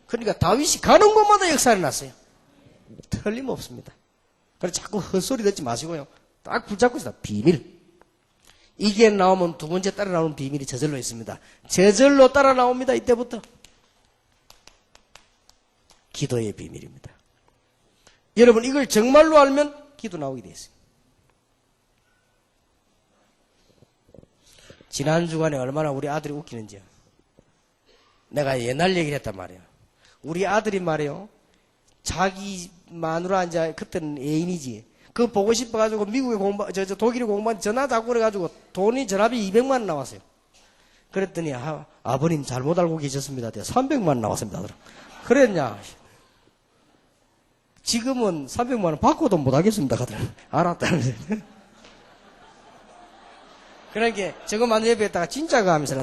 그러니까 다윗이 가는 곳마다 역사를 났어요. 틀림없습니다. 그래서 자꾸 헛소리 듣지 마시고요. 딱 붙잡고 있다. 비밀. 이게 나오면 두 번째 따라 나오는 비밀이 저절로 있습니다. 저절로 따라 나옵니다. 이때부터. 기도의 비밀입니다. 여러분 이걸 정말로 알면 기도 나오게 되어 있어요. 지난 주간에 얼마나 우리 아들이 웃기는지요. 내가 옛날 얘기를 했단 말이에요. 우리 아들이 말이에요. 자기 마누라 이제 그때는 애인이지. 그거 보고 싶어가지고 미국에 독일에 공부한 전화 자꾸 그래가지고 돈이 전화비 200만 원 나왔어요. 그랬더니 아버님 잘못 알고 계셨습니다. 300만 원 나왔습니다. 그랬냐? 지금은 300만 원 받고도 못 하겠습니다. 알았다면서. 그러니까 저거 만든 옆에 있다가 진짜가 하면서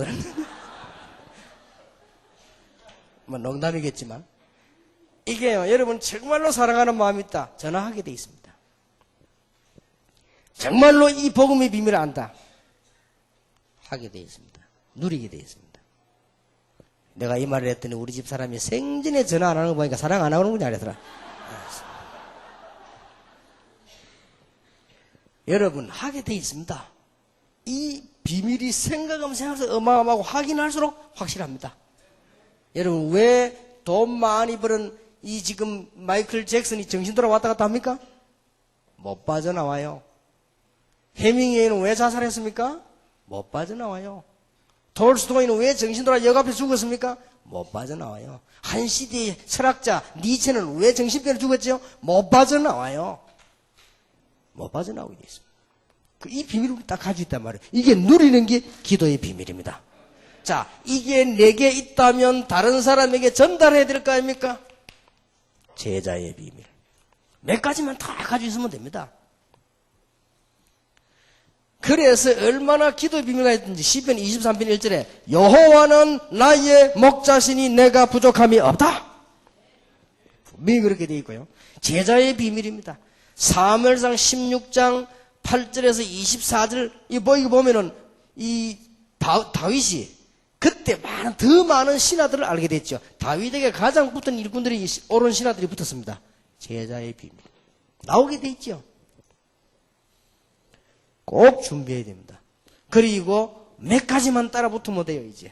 뭐 농담이겠지만 이게요, 여러분 정말로 사랑하는 마음이 있다. 전화하게 돼 있습니다. 정말로 이 복음의 비밀을 안다. 하게 돼 있습니다. 누리게 돼 있습니다. 내가 이 말을 했더니 우리 집 사람이 생전에 전화 안 하는 거 보니까 사랑 안 하는군요. 이러더라. 여러분 하게 돼 있습니다. 이 비밀이 생각하면 생각해서 어마어마하고 확인할수록 확실합니다. 여러분 왜 돈 많이 버는 이 지금 마이클 잭슨이 정신 돌아왔다 갔다 합니까? 못 빠져나와요. 해밍웨이는 왜 자살했습니까? 못 빠져나와요. 톨스토이는 왜 정신 돌아 역 앞에 죽었습니까? 못 빠져나와요. 한 시대의 철학자 니체는 왜 정신병으로 죽었죠? 못 빠져나와요. 못 빠져나오게 돼 있습니다. 이 비밀을 딱 가지고 있단 말이에요. 이게 누리는 게 기도의 비밀입니다. 자, 이게 내게 있다면 다른 사람에게 전달해야 될 거 아닙니까? 제자의 비밀. 몇 가지만 다 가지고 있으면 됩니다. 그래서 얼마나 기도의 비밀가 있든지 시편 23편 1절에 여호와는 나의 목자시니 내가 부족함이 없다. 분명히 그렇게 되어 있고요. 제자의 비밀입니다. 사무엘상 16장 8절에서 24절 이거 보면은 이 다윗이 그때 더 많은 신하들을 알게 됐죠. 다윗에게 가장 붙은 일꾼들이 옳은 신하들이 붙었습니다. 제자의 비밀 나오게 돼 있죠. 꼭 준비해야 됩니다. 그리고 몇 가지만 따라 붙으면 돼요. 이제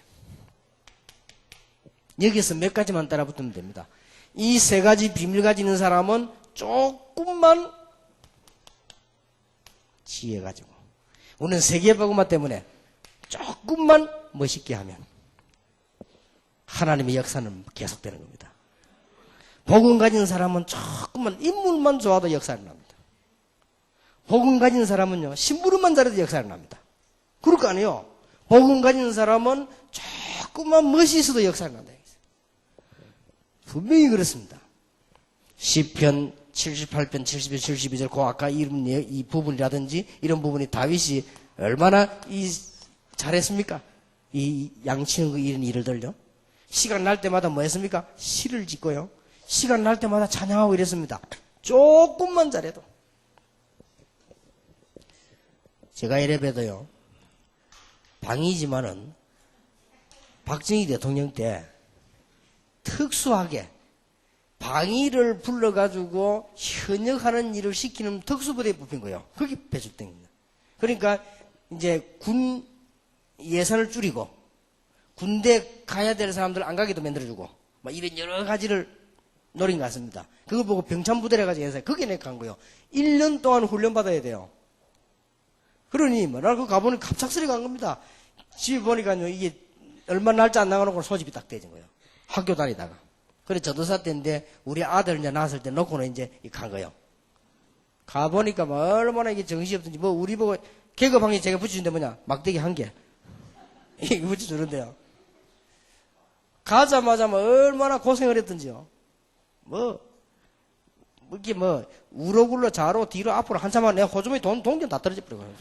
여기서 몇 가지만 따라 붙으면 됩니다. 이 세 가지 비밀 가지는 사람은 조금만 지혜 가지고 우리는 세계복음화 때문에 조금만 멋있게 하면 하나님의 역사는 계속되는 겁니다. 복음 가진 사람은 조금만 인물만 좋아도 역사는 납니다. 복음 가진 사람은요 심부름만 잘해도 역사는 납니다. 그럴 거 아니에요. 복음 가진 사람은 조금만 멋이 있어도 역사는 난다. 분명히 그렇습니다. 시편 78편 70편 72절 그 아까 이 부분이라든지 이런 부분이 다윗이 얼마나 잘했습니까? 이 양치는 거 이런 일들요. 시간 날 때마다 뭐 했습니까? 시를 짓고요. 시간 날 때마다 찬양하고 이랬습니다. 조금만 잘해도. 제가 이래봬도요. 방이지만은 박정희 대통령 때 특수하게 방위를 불러가지고 현역하는 일을 시키는 특수부대에 뽑힌 거예요. 그게 배출된 겁니다. 그러니까 이제 군 예산을 줄이고 군대 가야 될 사람들 안 가게도 만들어주고 막 이런 여러 가지를 노린 것 같습니다. 그걸 보고 병참부대를 가지고 해서 거기에 내가 간 거예요. 1년 동안 훈련 받아야 돼요. 그러니 나 그 가보니 갑작스레 간 겁니다. 집에 보니까요 이게 얼마 날짜 안 나가놓고 소집이 딱 되진 거예요. 학교 다니다가. 그래 전도사 때인데 우리 아들 이제 낳았을 때 놓고는 이제 간 거예요. 가보니까 뭐 얼마나 이게 정신이 없든지 뭐 우리 보고 계급항에 제가 붙여준데 뭐냐 막대기 한 개. 이게 붙여주는데요. 가자마자 뭐 얼마나 고생을 했던지요. 이게 우로 굴러 좌로 뒤로 앞으로 한참만 내가 호주머니 동전 다 떨어져 버려요.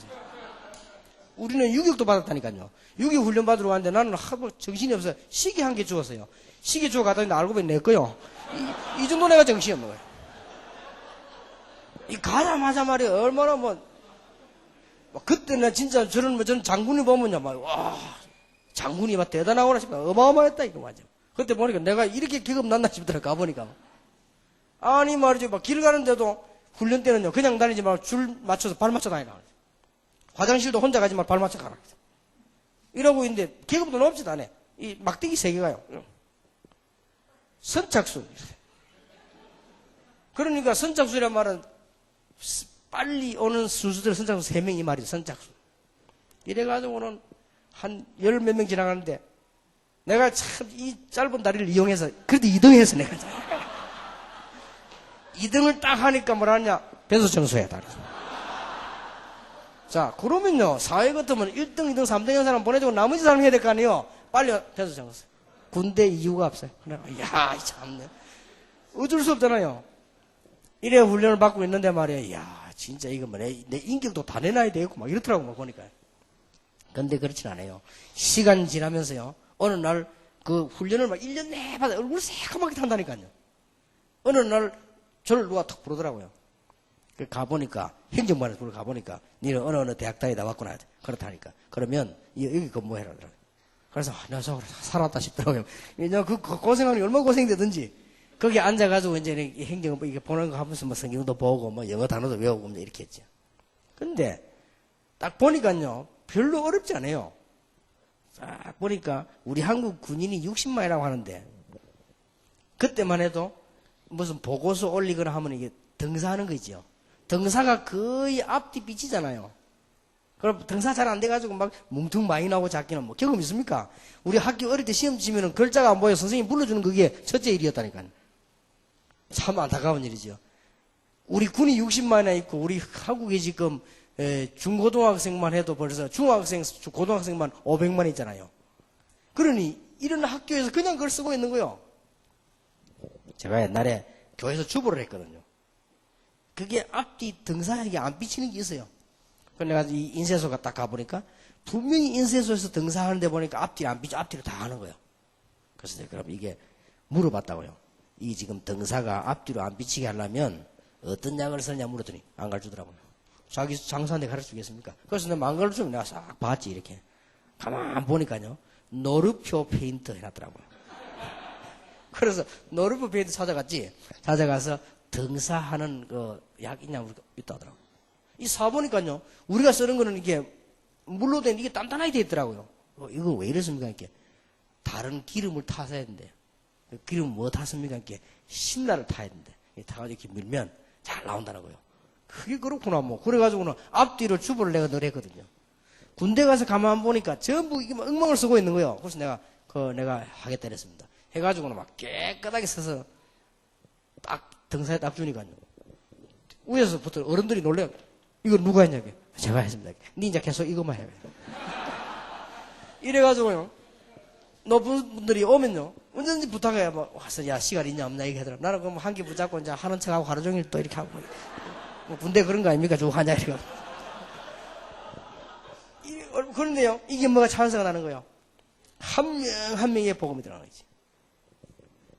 우리는 유격도 받았다니까요. 유격 훈련 받으러 왔는데 나는 하도 정신이 없어. 시계 한 개 주었어요. 시계 주워 갔더니 알고 보니 내 거요. 이 정도 내가 정신이 없는 거예요. 이 가자마자 말이야. 얼마나 그때는 진짜 저는 장군이 보면요. 와, 장군이 막 대단하구나 싶어. 어마어마했다, 이거 맞아. 그때 보니까 내가 이렇게 기급 났나 싶더라, 가보니까. 아니, 말이죠. 길 가는데도 훈련 때는요. 그냥 다니지 말고 줄 맞춰서 발 맞춰 다니라. 화장실도 혼자 가지 말고 발 맞춰 가라. 이러고 있는데, 계급도 높지도 않아. 이 막대기 3개가요. 선착순. 그러니까 선착순이란 말은 빨리 오는 순수들 선착순 3명 이 말이죠. 선착순. 이래가지고는 한 10몇 명 지나가는데, 내가 참 이 짧은 다리를 이용해서, 그래도 2등했어, 내가. 2등을 딱 하니까 뭐라냐? 배수 청소해, 다리. 자, 그러면요, 사회 같으면 1등, 2등, 3등 한 사람 보내주고 나머지 사람 해야 될 거 아니에요? 빨리 배수 청소. 군대 이유가 없어요. 야, 참네. 어쩔 수 없잖아요. 이래 훈련을 받고 있는데 말이에요. 야, 진짜 이거 내 인격도 다 내놔야 되겠고, 막 이렇더라고, 보니까. 근데 그렇진 않아요. 시간 지나면서요, 어느 날 그 훈련을 막 1년 내내 얼굴 새까맣게 탄다니까요. 어느 날 저를 누가 탁 부르더라고요. 가보니까, 행정반에 가보니까, 니는 어느 대학 다니다 왔구나. 그렇다니까. 그러면, 여기 근무해라. 그래서, 내가 살았다 싶더라고요. 왜냐면 그 고생하는 게 얼마나 고생되든지, 거기 앉아가지고 이제 행정, 이게 보는 거 하면서 뭐 성경도 보고, 뭐 영어 단어도 외우고, 이렇게 했죠. 근데, 딱 보니까요, 별로 어렵지 않아요. 딱 보니까, 우리 한국 군인이 60만이라고 하는데, 그때만 해도, 무슨 보고서 올리거나 하면 이게 등사하는 거 있죠. 등사가 거의 앞뒤 삐치잖아요. 그럼 등사 잘 안 돼가지고 막 뭉퉁 많이 나오고 작기는 뭐 경험 있습니까? 우리 학교 어릴 때 시험 치면은 글자가 안 보여 선생님 불러주는 그게 첫째 일이었다니까요. 참 안타까운 일이죠. 우리 군이 60만이나 있고 우리 한국에 지금 중고등학생만 해도 벌써 중학생, 고등학생만 500만 있잖아요. 그러니 이런 학교에서 그냥 그걸 쓰고 있는 거요. 제가 옛날에 교회에서 주보를 했거든요. 그게 앞뒤 등사에게 안 비치는 게 있어요. 그래서 내가 이 인쇄소가 딱 가보니까 분명히 인쇄소에서 등사하는데 보니까 앞뒤를 안 비치, 앞뒤를 다 하는 거예요. 그래서 내가 그럼 이게 물어봤다고요. 이 지금 등사가 앞뒤로 안 비치게 하려면 어떤 약을 쓰냐 물었더니 안 가르쳐주더라고요. 자기 장사한테 가르쳐주겠습니까? 그래서 내가 안 가르쳐주면 내가 싹 봤지 이렇게. 가만 보니까요. 노르표 페인트 해놨더라고요. 그래서 노르프 페인트 찾아갔지. 찾아가서 등사하는 그 약 있냐 있다 하더라고요. 이 사보니까요. 우리가 쓰는 거는 이게 물로 된 이게 단단하게 돼 있더라고요. 이거 왜 이랬습니까? 이렇게 다른 기름을 타서 해야 된대. 기름 뭐 탔습니까? 이렇게 신나를 타야 된대. 타가지고 이렇게 밀면 잘 나온다는 거예요. 그게 그렇구나 뭐. 그래가지고는 앞뒤로 주보를 내가 늘 했거든요. 군대 가서 가만 보니까 전부 이게 막 엉망을 쓰고 있는 거예요. 그래서 내가 하겠다 그랬습니다. 해가지고는 막 깨끗하게 써서 딱 등사에 딱 주니까요. 위에서부터 어른들이 놀래요. 이거 누가 했냐고. 제가 했습니다. 니 이제 계속 이것만 해요. 이래가지고요. 높은 분들이 오면요. 언제든지 부탁해요. 뭐, 와서, 야, 시간 있냐, 없냐, 이렇게 하더라. 나는 그럼 한 끼 붙잡고 이제 하는 척하고 하루 종일 또 이렇게 하고. 뭐 군대 그런 거 아닙니까? 쭉 하냐, 이렇게. 그런데요. 이게 뭐가 찬스가 나는 거예요. 한 명, 한 명의 복음이 들어가는 거지.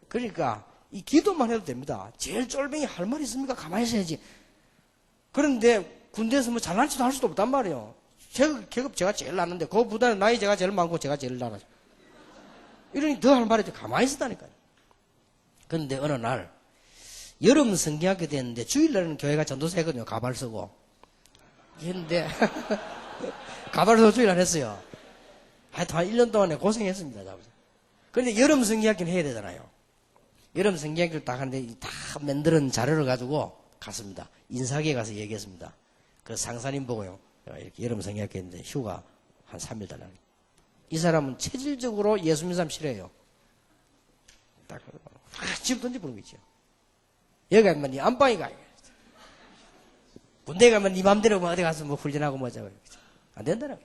그러니까, 이 기도만 해도 됩니다. 제일 쫄병이 할 말 있습니까? 가만히 있어야지. 그런데 군대에서 뭐 잘난 척도 할 수도 없단 말이에요. 계급 제가 제일 낮는데, 그거보다는 나이 제가 제일 많고 제가 제일 낮아요. 이러니 더 할 말이 가만히 있었다니까요. 그런데 어느 날, 여름 성경학교 됐는데, 주일날은 교회가 전도사 했거든요. 가발 쓰고. 했는데, 가발 쓰고 주일날 했어요. 하여튼 한 1년 동안에 고생했습니다. 그런데 여름 성경학교는 해야 되잖아요. 여름 성경학교를 딱 하는데 다 만드는 자료를 가지고 갔습니다. 인사기에 가서 얘기했습니다. 그 상사님 보고요. 이렇게 여름 성경학교 했는데 휴가 한 3일 달라고. 이 사람은 체질적으로 예수 믿는 사람 싫어해요. 딱 집 던져보는 거 있죠. 여기 가면 네 안방이 가. 군대 가면 네 맘대로 어디 가서 뭐 훈련하고 뭐자고. 안 된다라고.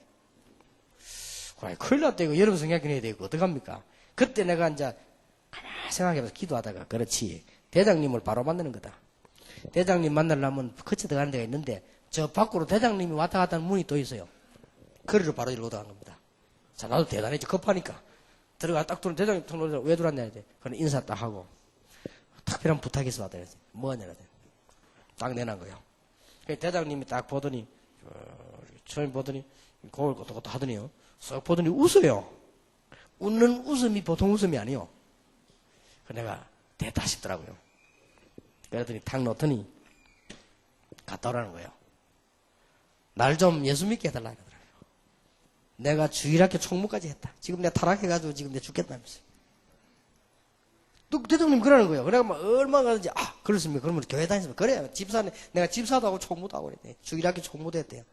그래, 큰일 났다. 이거 여름 성경학교 해야 되고 어떡합니까? 그때 내가 이제 가만히 생각해봐서 기도하다가 그렇지. 대장님을 바로 만나는 거다. 대장님 만나려면 거쳐 들어가는 데가 있는데 저 밖으로 대장님이 왔다 갔다 하는 문이 또 있어요. 거리로 바로 일로 들어간 겁니다. 자, 나도 대단했지. 급하니까. 들어가 딱 들어온 대장님 턱 놓으라. 왜 들어왔냐? 그럼 인사 딱 하고. 특별한 부탁이 있어 받아야지. 뭐냐? 딱 내놓은 거예요. 대장님이 딱 보더니, 처음 보더니, 거울 것도 하더니요. 쏙 보더니 웃어요. 웃는 웃음이 보통 웃음이 아니요. 내가 됐다 싶더라고요. 그랬더니 탁 놓더니 갔다 오라는 거예요. 날 좀 예수 믿게 해달라 그러더라고요. 내가 주일학교 총무까지 했다. 지금 내가 타락해가지고 지금 내가 죽겠다면서. 또 대통령 그러는 거예요. 그래가 막 얼마나 가는지, 그렇습니까? 그러면 교회 다니시면 그래요. 내가 집사도 하고 총무도 하고 그랬대. 주일학교 총무도 했대요.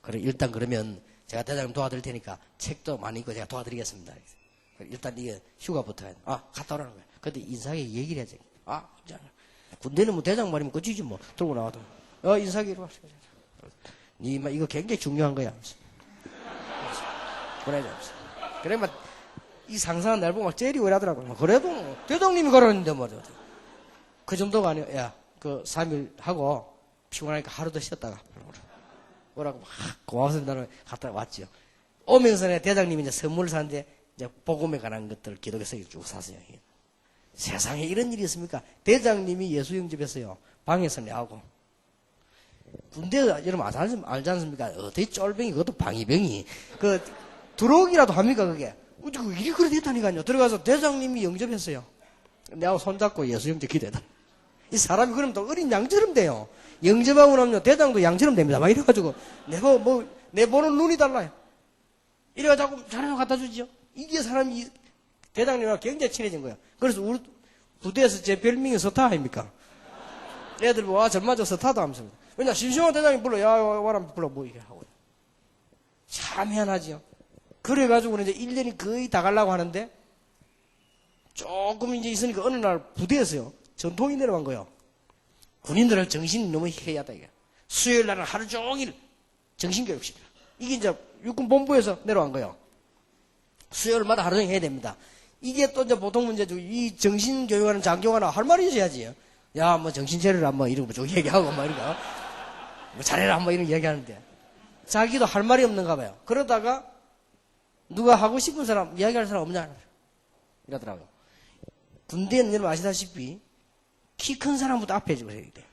그래, 일단 그러면 제가 대장님 도와드릴 테니까 책도 많이 읽고 제가 도와드리겠습니다. 일단 이게 휴가부터 해야 돼. 갔다 오라는 거야. 근데 인사하게 얘기를 해야지. 군대는 뭐 대장 말이면 끝이지 뭐. 들고 나와도. 인사하기로 왔어. 이거 굉장히 중요한 거야. 그래, 막, 이 상사는 날 보고 막 째리고 이러더라고요. 그래도 대장님이 그러는데 말이야. 그 정도가 아니야. 야, 3일 하고 피곤하니까 하루 더 쉬었다가. 뭐라고 막 고마워서 나는 갔다 왔죠. 오면서 내 대장님이 이제 선물을 사는데 이제 복음에 관한 것들을 기독에서 쭉 샀어요. 세상에 이런 일이 있습니까? 대장님이 예수 영접했어요. 방에서 내하고. 군대 여러분 알지 않습니까? 어디 쫄병이 그것도 방위병이 들어오기라도 합니까 그게? 일이 그래 됐다니까요. 들어가서 대장님이 영접했어요. 내하고 손잡고 예수 영접 기도해달라. 이 사람이 그러면 또 어린 양처럼 돼요. 영접하고 나면 대장도 양처럼 됩니다. 막 이래가지고 내 보는 눈이 달라요. 이래가지고 자꾸 자료 갖다 주죠. 이게 사람이 대장님과 굉장히 친해진 거예요. 그래서 우리 부대에서 제 별명이 서타 아닙니까? 애들 뭐 젊어져 서타도 하면서. 왜냐 심심한 대장님 불러 와라 불러 뭐 이게 하고. 참 희한하죠. 그래가지고 이제 1년이 거의 다 가려고 하는데 조금 이제 있으니까 어느 날 부대에서요. 전통이 내려간 거예요. 군인들은 정신이 너무 해야다, 이게. 수요일 날은 하루 종일 정신교육시켜. 이게 이제 육군본부에서 내려간 거예요. 수요일마다 하루 종일 해야 됩니다. 이게 또 이제 보통 문제죠. 이 정신교육하는 장교가 할 말이 있어야지. 야, 뭐 정신차려라, 뭐 이런 거 좀 얘기하고, 뭐 이런 거. 뭐 잘해라, 뭐 이런 얘기하는데. 자기도 할 말이 없는가 봐요. 그러다가 누가 하고 싶은 사람, 이야기할 사람 없냐? 이러더라고요. 군대는 여러분 아시다시피 키 큰 사람부터 앞에 해주고 해야 돼요.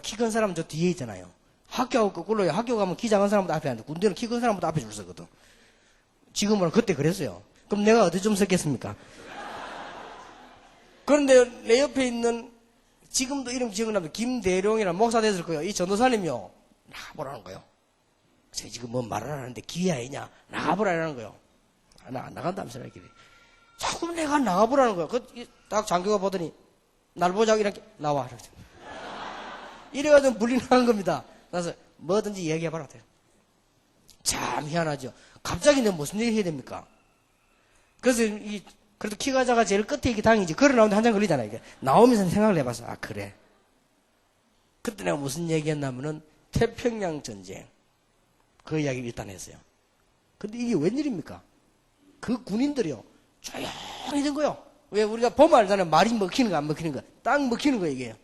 키 큰 사람은 저 뒤에 있잖아요. 학교하고 거꾸로요. 학교 가면 키 작은 사람부터 앞에 하는데 군대는 키 큰 사람부터 앞에 줄 서거든. 지금은 그때 그랬어요. 그럼 내가 어디 좀 섰겠습니까? 그런데 내 옆에 있는 지금도 이름 기억나면 김대룡이라는 목사 됐을 거예요. 이 전도사님이요. 나가보라는 거예요. 제가 지금 뭐 말을 안 하는데 기아이냐? 나가보라는 거예요. 나 안 나간다면서 이렇게. 자꾸 내가 나가보라는 거예요. 딱 장교가 보더니 날 보자고 이렇게 나와. 이래가지고 불리나간 겁니다. 그래서 뭐든지 얘기해봐라 돼요. 참 희한하죠. 갑자기 내가 무슨 얘기 해야 됩니까? 그래서 그래도 키가 작아 제일 끝에 이게 당이지. 걸어 나오는데 한참 걸리잖아요. 이게. 나오면서 생각을 해봤어. 그래. 그때 내가 무슨 얘기했냐면은 태평양 전쟁. 그 이야기를 일단 했어요. 근데 이게 웬일입니까? 그 군인들이요. 조용해진 거요. 왜 우리가 보면 알잖아요. 말이 먹히는 거 안 먹히는 거. 딱 먹히는 거 이게.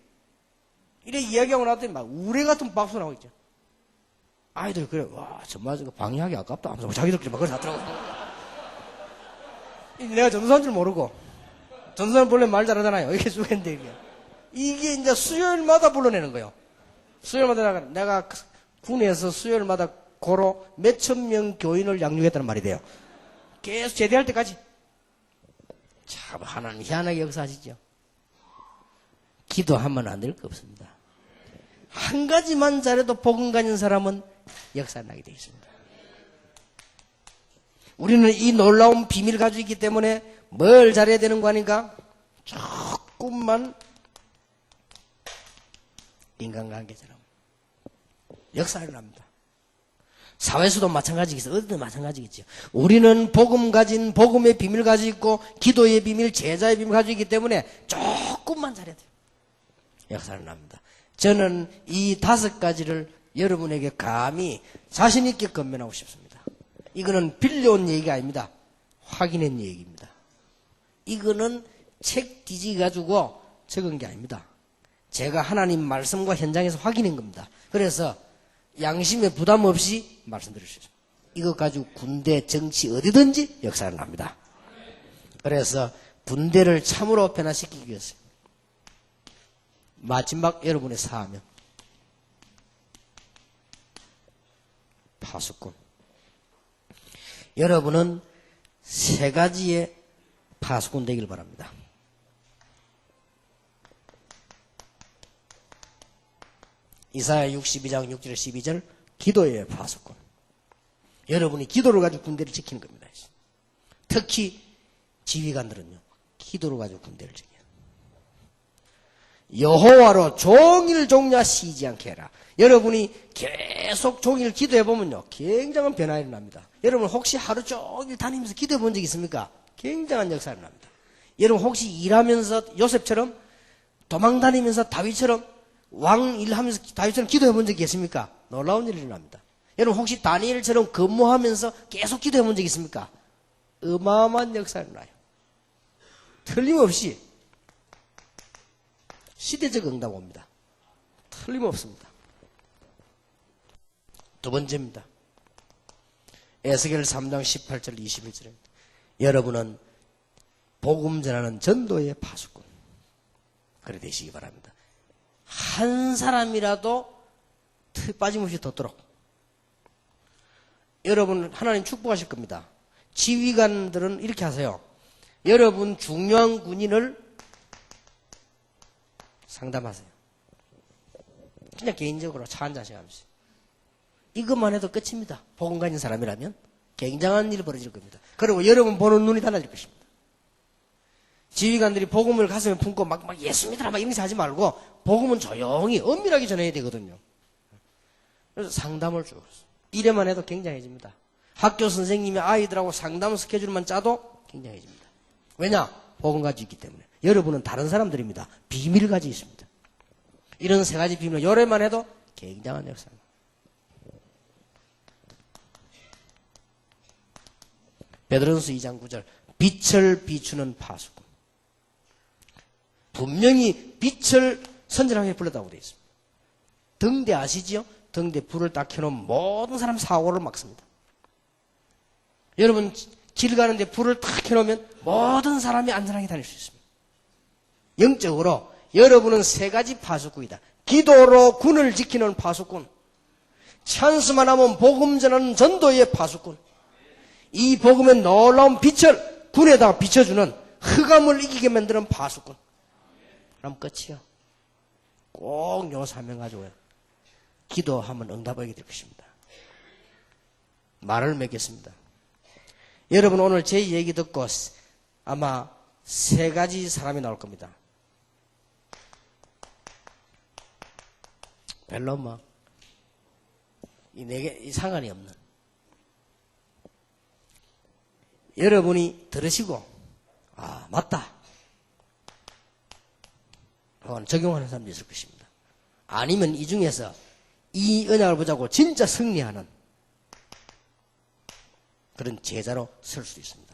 이래 이야기하고 나더니 막 우레 같은 박수 나오고 있죠. 아이들 그래. 와 정말 저거 방해하기 아깝다 하면서 자기들끼리 막 그걸 하더라고. 내가 전도사인 줄 모르고. 전도사는 원래 말 잘하잖아요. 이렇게 쭉 했는데 이게 이제 수요일마다 불러내는 거예요. 수요일마다 내가 군에서 수요일마다 고로 몇천 명 교인을 양육했다는 말이 돼요. 계속 제대할 때까지. 참 하나님 희한하게 역사하시죠. 기도하면 안 될 거 없습니다. 한 가지만 잘해도 복음 가진 사람은 역사가 나게 되어 있습니다. 우리는 이 놀라운 비밀을 가지고 있기 때문에 뭘 잘해야 되는 거 아닌가? 조금만 인간관계처럼 역사가 일어납니다. 사회에서도 마찬가지겠어요. 어디든 마찬가지겠죠. 우리는 복음 가진 복음의 비밀 가지고 있고 기도의 비밀, 제자의 비밀 가지고 있기 때문에 조금만 잘해야 돼요. 역사를 납니다. 저는 이 5가지를 여러분에게 감히 자신 있게 건면하고 싶습니다. 이거는 빌려온 얘기가 아닙니다. 확인한 얘기입니다. 이거는 책 뒤지기 가지고 적은 게 아닙니다. 제가 하나님 말씀과 현장에서 확인한 겁니다. 그래서 양심에 부담 없이 말씀드릴 수 있습니다. 이것 가지고 군대, 정치 어디든지 역사를 납니다. 그래서 군대를 참으로 변화시키기 위해서 마지막 여러분의 사명, 파수꾼. 여러분은 세 가지의 파수꾼 되길 바랍니다. 이사야 62장 6절 12절 기도의 파수꾼. 여러분이 기도를 가지고 군대를 지키는 겁니다. 특히 지휘관들은요, 기도를 가지고 군대를 지켜요. 여호와로 종일 종야 쉬지 않게 해라. 여러분이 계속 종일 기도해 보면요, 굉장한 변화가 일어납니다. 여러분 혹시 하루 종일 다니면서 기도해 본 적 있습니까? 굉장한 역사가 일어납니다. 여러분 혹시 일하면서 요셉처럼 도망 다니면서 다윗처럼 왕 일하면서 다윗처럼 기도해 본 적이 있습니까? 놀라운 일이 일어납니다. 여러분 혹시 다니엘처럼 근무하면서 계속 기도해 본 적이 있습니까? 어마어마한 역사가 일어나요. 틀림없이 시대적 응답 옵니다. 틀림없습니다. 두 번째입니다. 에스겔 3장 18절 21절입니다. 여러분은 복음 전하는 전도의 파수꾼. 그래 되시기 바랍니다. 한 사람이라도 빠짐없이 덮도록. 여러분 하나님 축복하실 겁니다. 지휘관들은 이렇게 하세요. 여러분 중요한 군인을 상담하세요. 그냥 개인적으로 차 한잔씩 하면서. 이것만 해도 끝입니다. 복음 가진 사람이라면 굉장한 일이 벌어질 겁니다. 그리고 여러분 보는 눈이 달라질 것입니다. 지휘관들이 복음을 가슴에 품고 막 예수 믿으라 막 이런 거 하지 말고 복음은 조용히 엄밀하게 전해야 되거든요. 그래서 상담을 주고 이래만 해도 굉장해집니다. 학교 선생님이 아이들하고 상담 스케줄만 짜도 굉장해집니다. 왜냐? 복음 가지고 있기 때문에. 여러분은 다른 사람들입니다. 비밀을 가지고 있습니다. 이런 세 가지 비밀을 요래만 해도 굉장한 역사입니다. 베드로전서 2장 9절 빛을 비추는 파수꾼. 분명히 빛을 선진하게 불렀다고 되어 있습니다. 등대 아시지요? 등대 불을 딱 켜놓으면 모든 사람 사고를 막습니다. 여러분 길 가는데 불을 딱 켜놓으면 모든 사람이 안전하게 다닐 수 있습니다. 영적으로 여러분은 세 가지 파수꾼이다. 기도로 군을 지키는 파수꾼, 찬스만 하면 복음 전하는 전도의 파수꾼, 이 복음의 놀라운 빛을 군에다가 비춰주는 흑암을 이기게 만드는 파수꾼. 그럼 끝이요. 꼭 요 사명 가지고요. 기도하면 응답하게 될 것입니다. 말을 맺겠습니다. 여러분 오늘 제 얘기 듣고 아마 세 가지 사람이 나올 겁니다. 별로 뭐 이 상관이 없는. 여러분이 들으시고 아 맞다 적용하는 사람도 있을 것입니다. 아니면 이 중에서 이 언약을 보자고 진짜 승리하는 그런 제자로 설 수도 있습니다.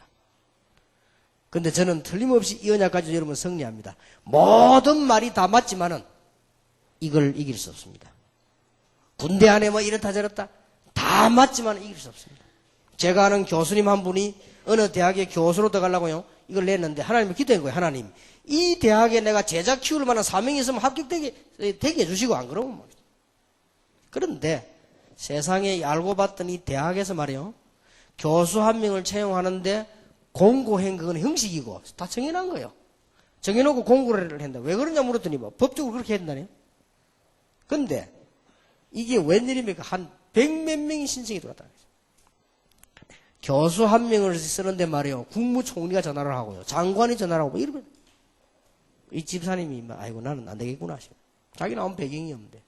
그런데 저는 틀림없이 이 언약 가지고 여러분 승리합니다. 모든 말이 다 맞지만은 이걸 이길 수 없습니다. 군대 안에 뭐 이렇다 저렇다 다 맞지만 이길 수 없습니다. 제가 아는 교수님 한 분이 어느 대학에 교수로 들어가려고요. 이걸 냈는데 하나님을 기도한 거예요. 하나님 이 대학에 내가 제자 키울 만한 사명이 있으면 합격되게 해주시고 안 그러면 뭐. 그런데 세상에 알고 봤더니 대학에서 말이요. 교수 한 명을 채용하는데 공고한 그건 형식이고 다 정해놓은 거예요. 정해놓고 공고를 한다. 왜 그러냐 물었더니 뭐 법적으로 그렇게 한다네요. 근데 이게 웬일입니까? 한 100몇 명이 신청이 들어왔다는 거죠. 교수 한 명을 쓰는데 말이요. 국무총리가 전화를 하고요. 장관이 전화를 하고 뭐 이러면 이 집사님이 아이고 나는 안 되겠구나 하시고 자기 나온 배경이 없는데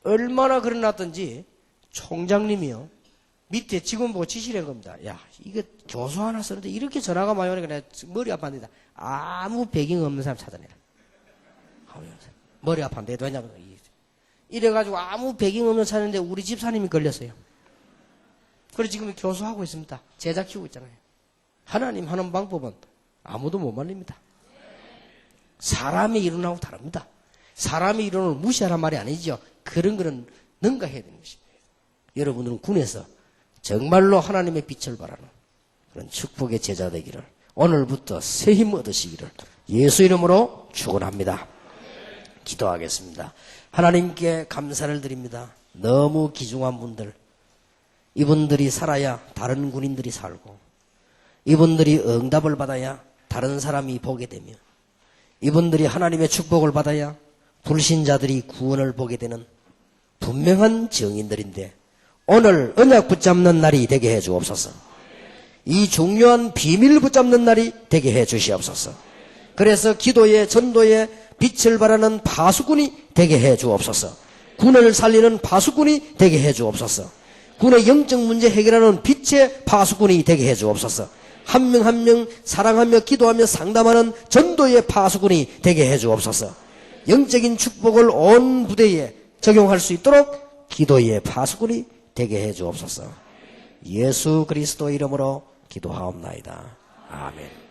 얼마나 그러놨던지 총장님이요. 밑에 직원 보고 지시를 한 겁니다. 야, 이거 교수 하나 쓰는데 이렇게 전화가 많이 오니까 내가 머리 아팠는데 아무 배경 없는 사람 찾아내라. 머리 아팠는데 왜냐면 이래가지고 아무 배경 없는 찾는데 우리 집사님이 걸렸어요. 그래서 지금 교수하고 있습니다. 제자 키우고 있잖아요. 하나님 하는 방법은 아무도 못 말립니다. 사람의 이론하고 다릅니다. 사람의 이론을 무시하란 말이 아니죠. 그런 거는 능가해야 되는 것입니다. 여러분들은 군에서 정말로 하나님의 빛을 바라는 그런 축복의 제자 되기를 오늘부터 새 힘 얻으시기를 예수 이름으로 축원합니다. 기도하겠습니다. 하나님께 감사를 드립니다. 너무 귀중한 분들, 이분들이 살아야 다른 군인들이 살고, 이분들이 응답을 받아야 다른 사람이 보게 되며, 이분들이 하나님의 축복을 받아야 불신자들이 구원을 보게 되는 분명한 증인들인데 오늘 언약 붙잡는 날이 되게 해 주옵소서. 이 중요한 비밀 붙잡는 날이 되게 해 주시옵소서. 그래서 기도에 전도에 빛을 발하는 파수꾼이 되게 해 주옵소서. 군을 살리는 파수꾼이 되게 해 주옵소서. 군의 영적 문제 해결하는 빛의 파수꾼이 되게 해 주옵소서. 한 명 한 명 사랑하며 기도하며 상담하는 전도의 파수꾼이 되게 해 주옵소서. 영적인 축복을 온 부대에 적용할 수 있도록 기도의 파수꾼이 되게 해 주옵소서. 예수 그리스도 이름으로 기도하옵나이다. 아멘.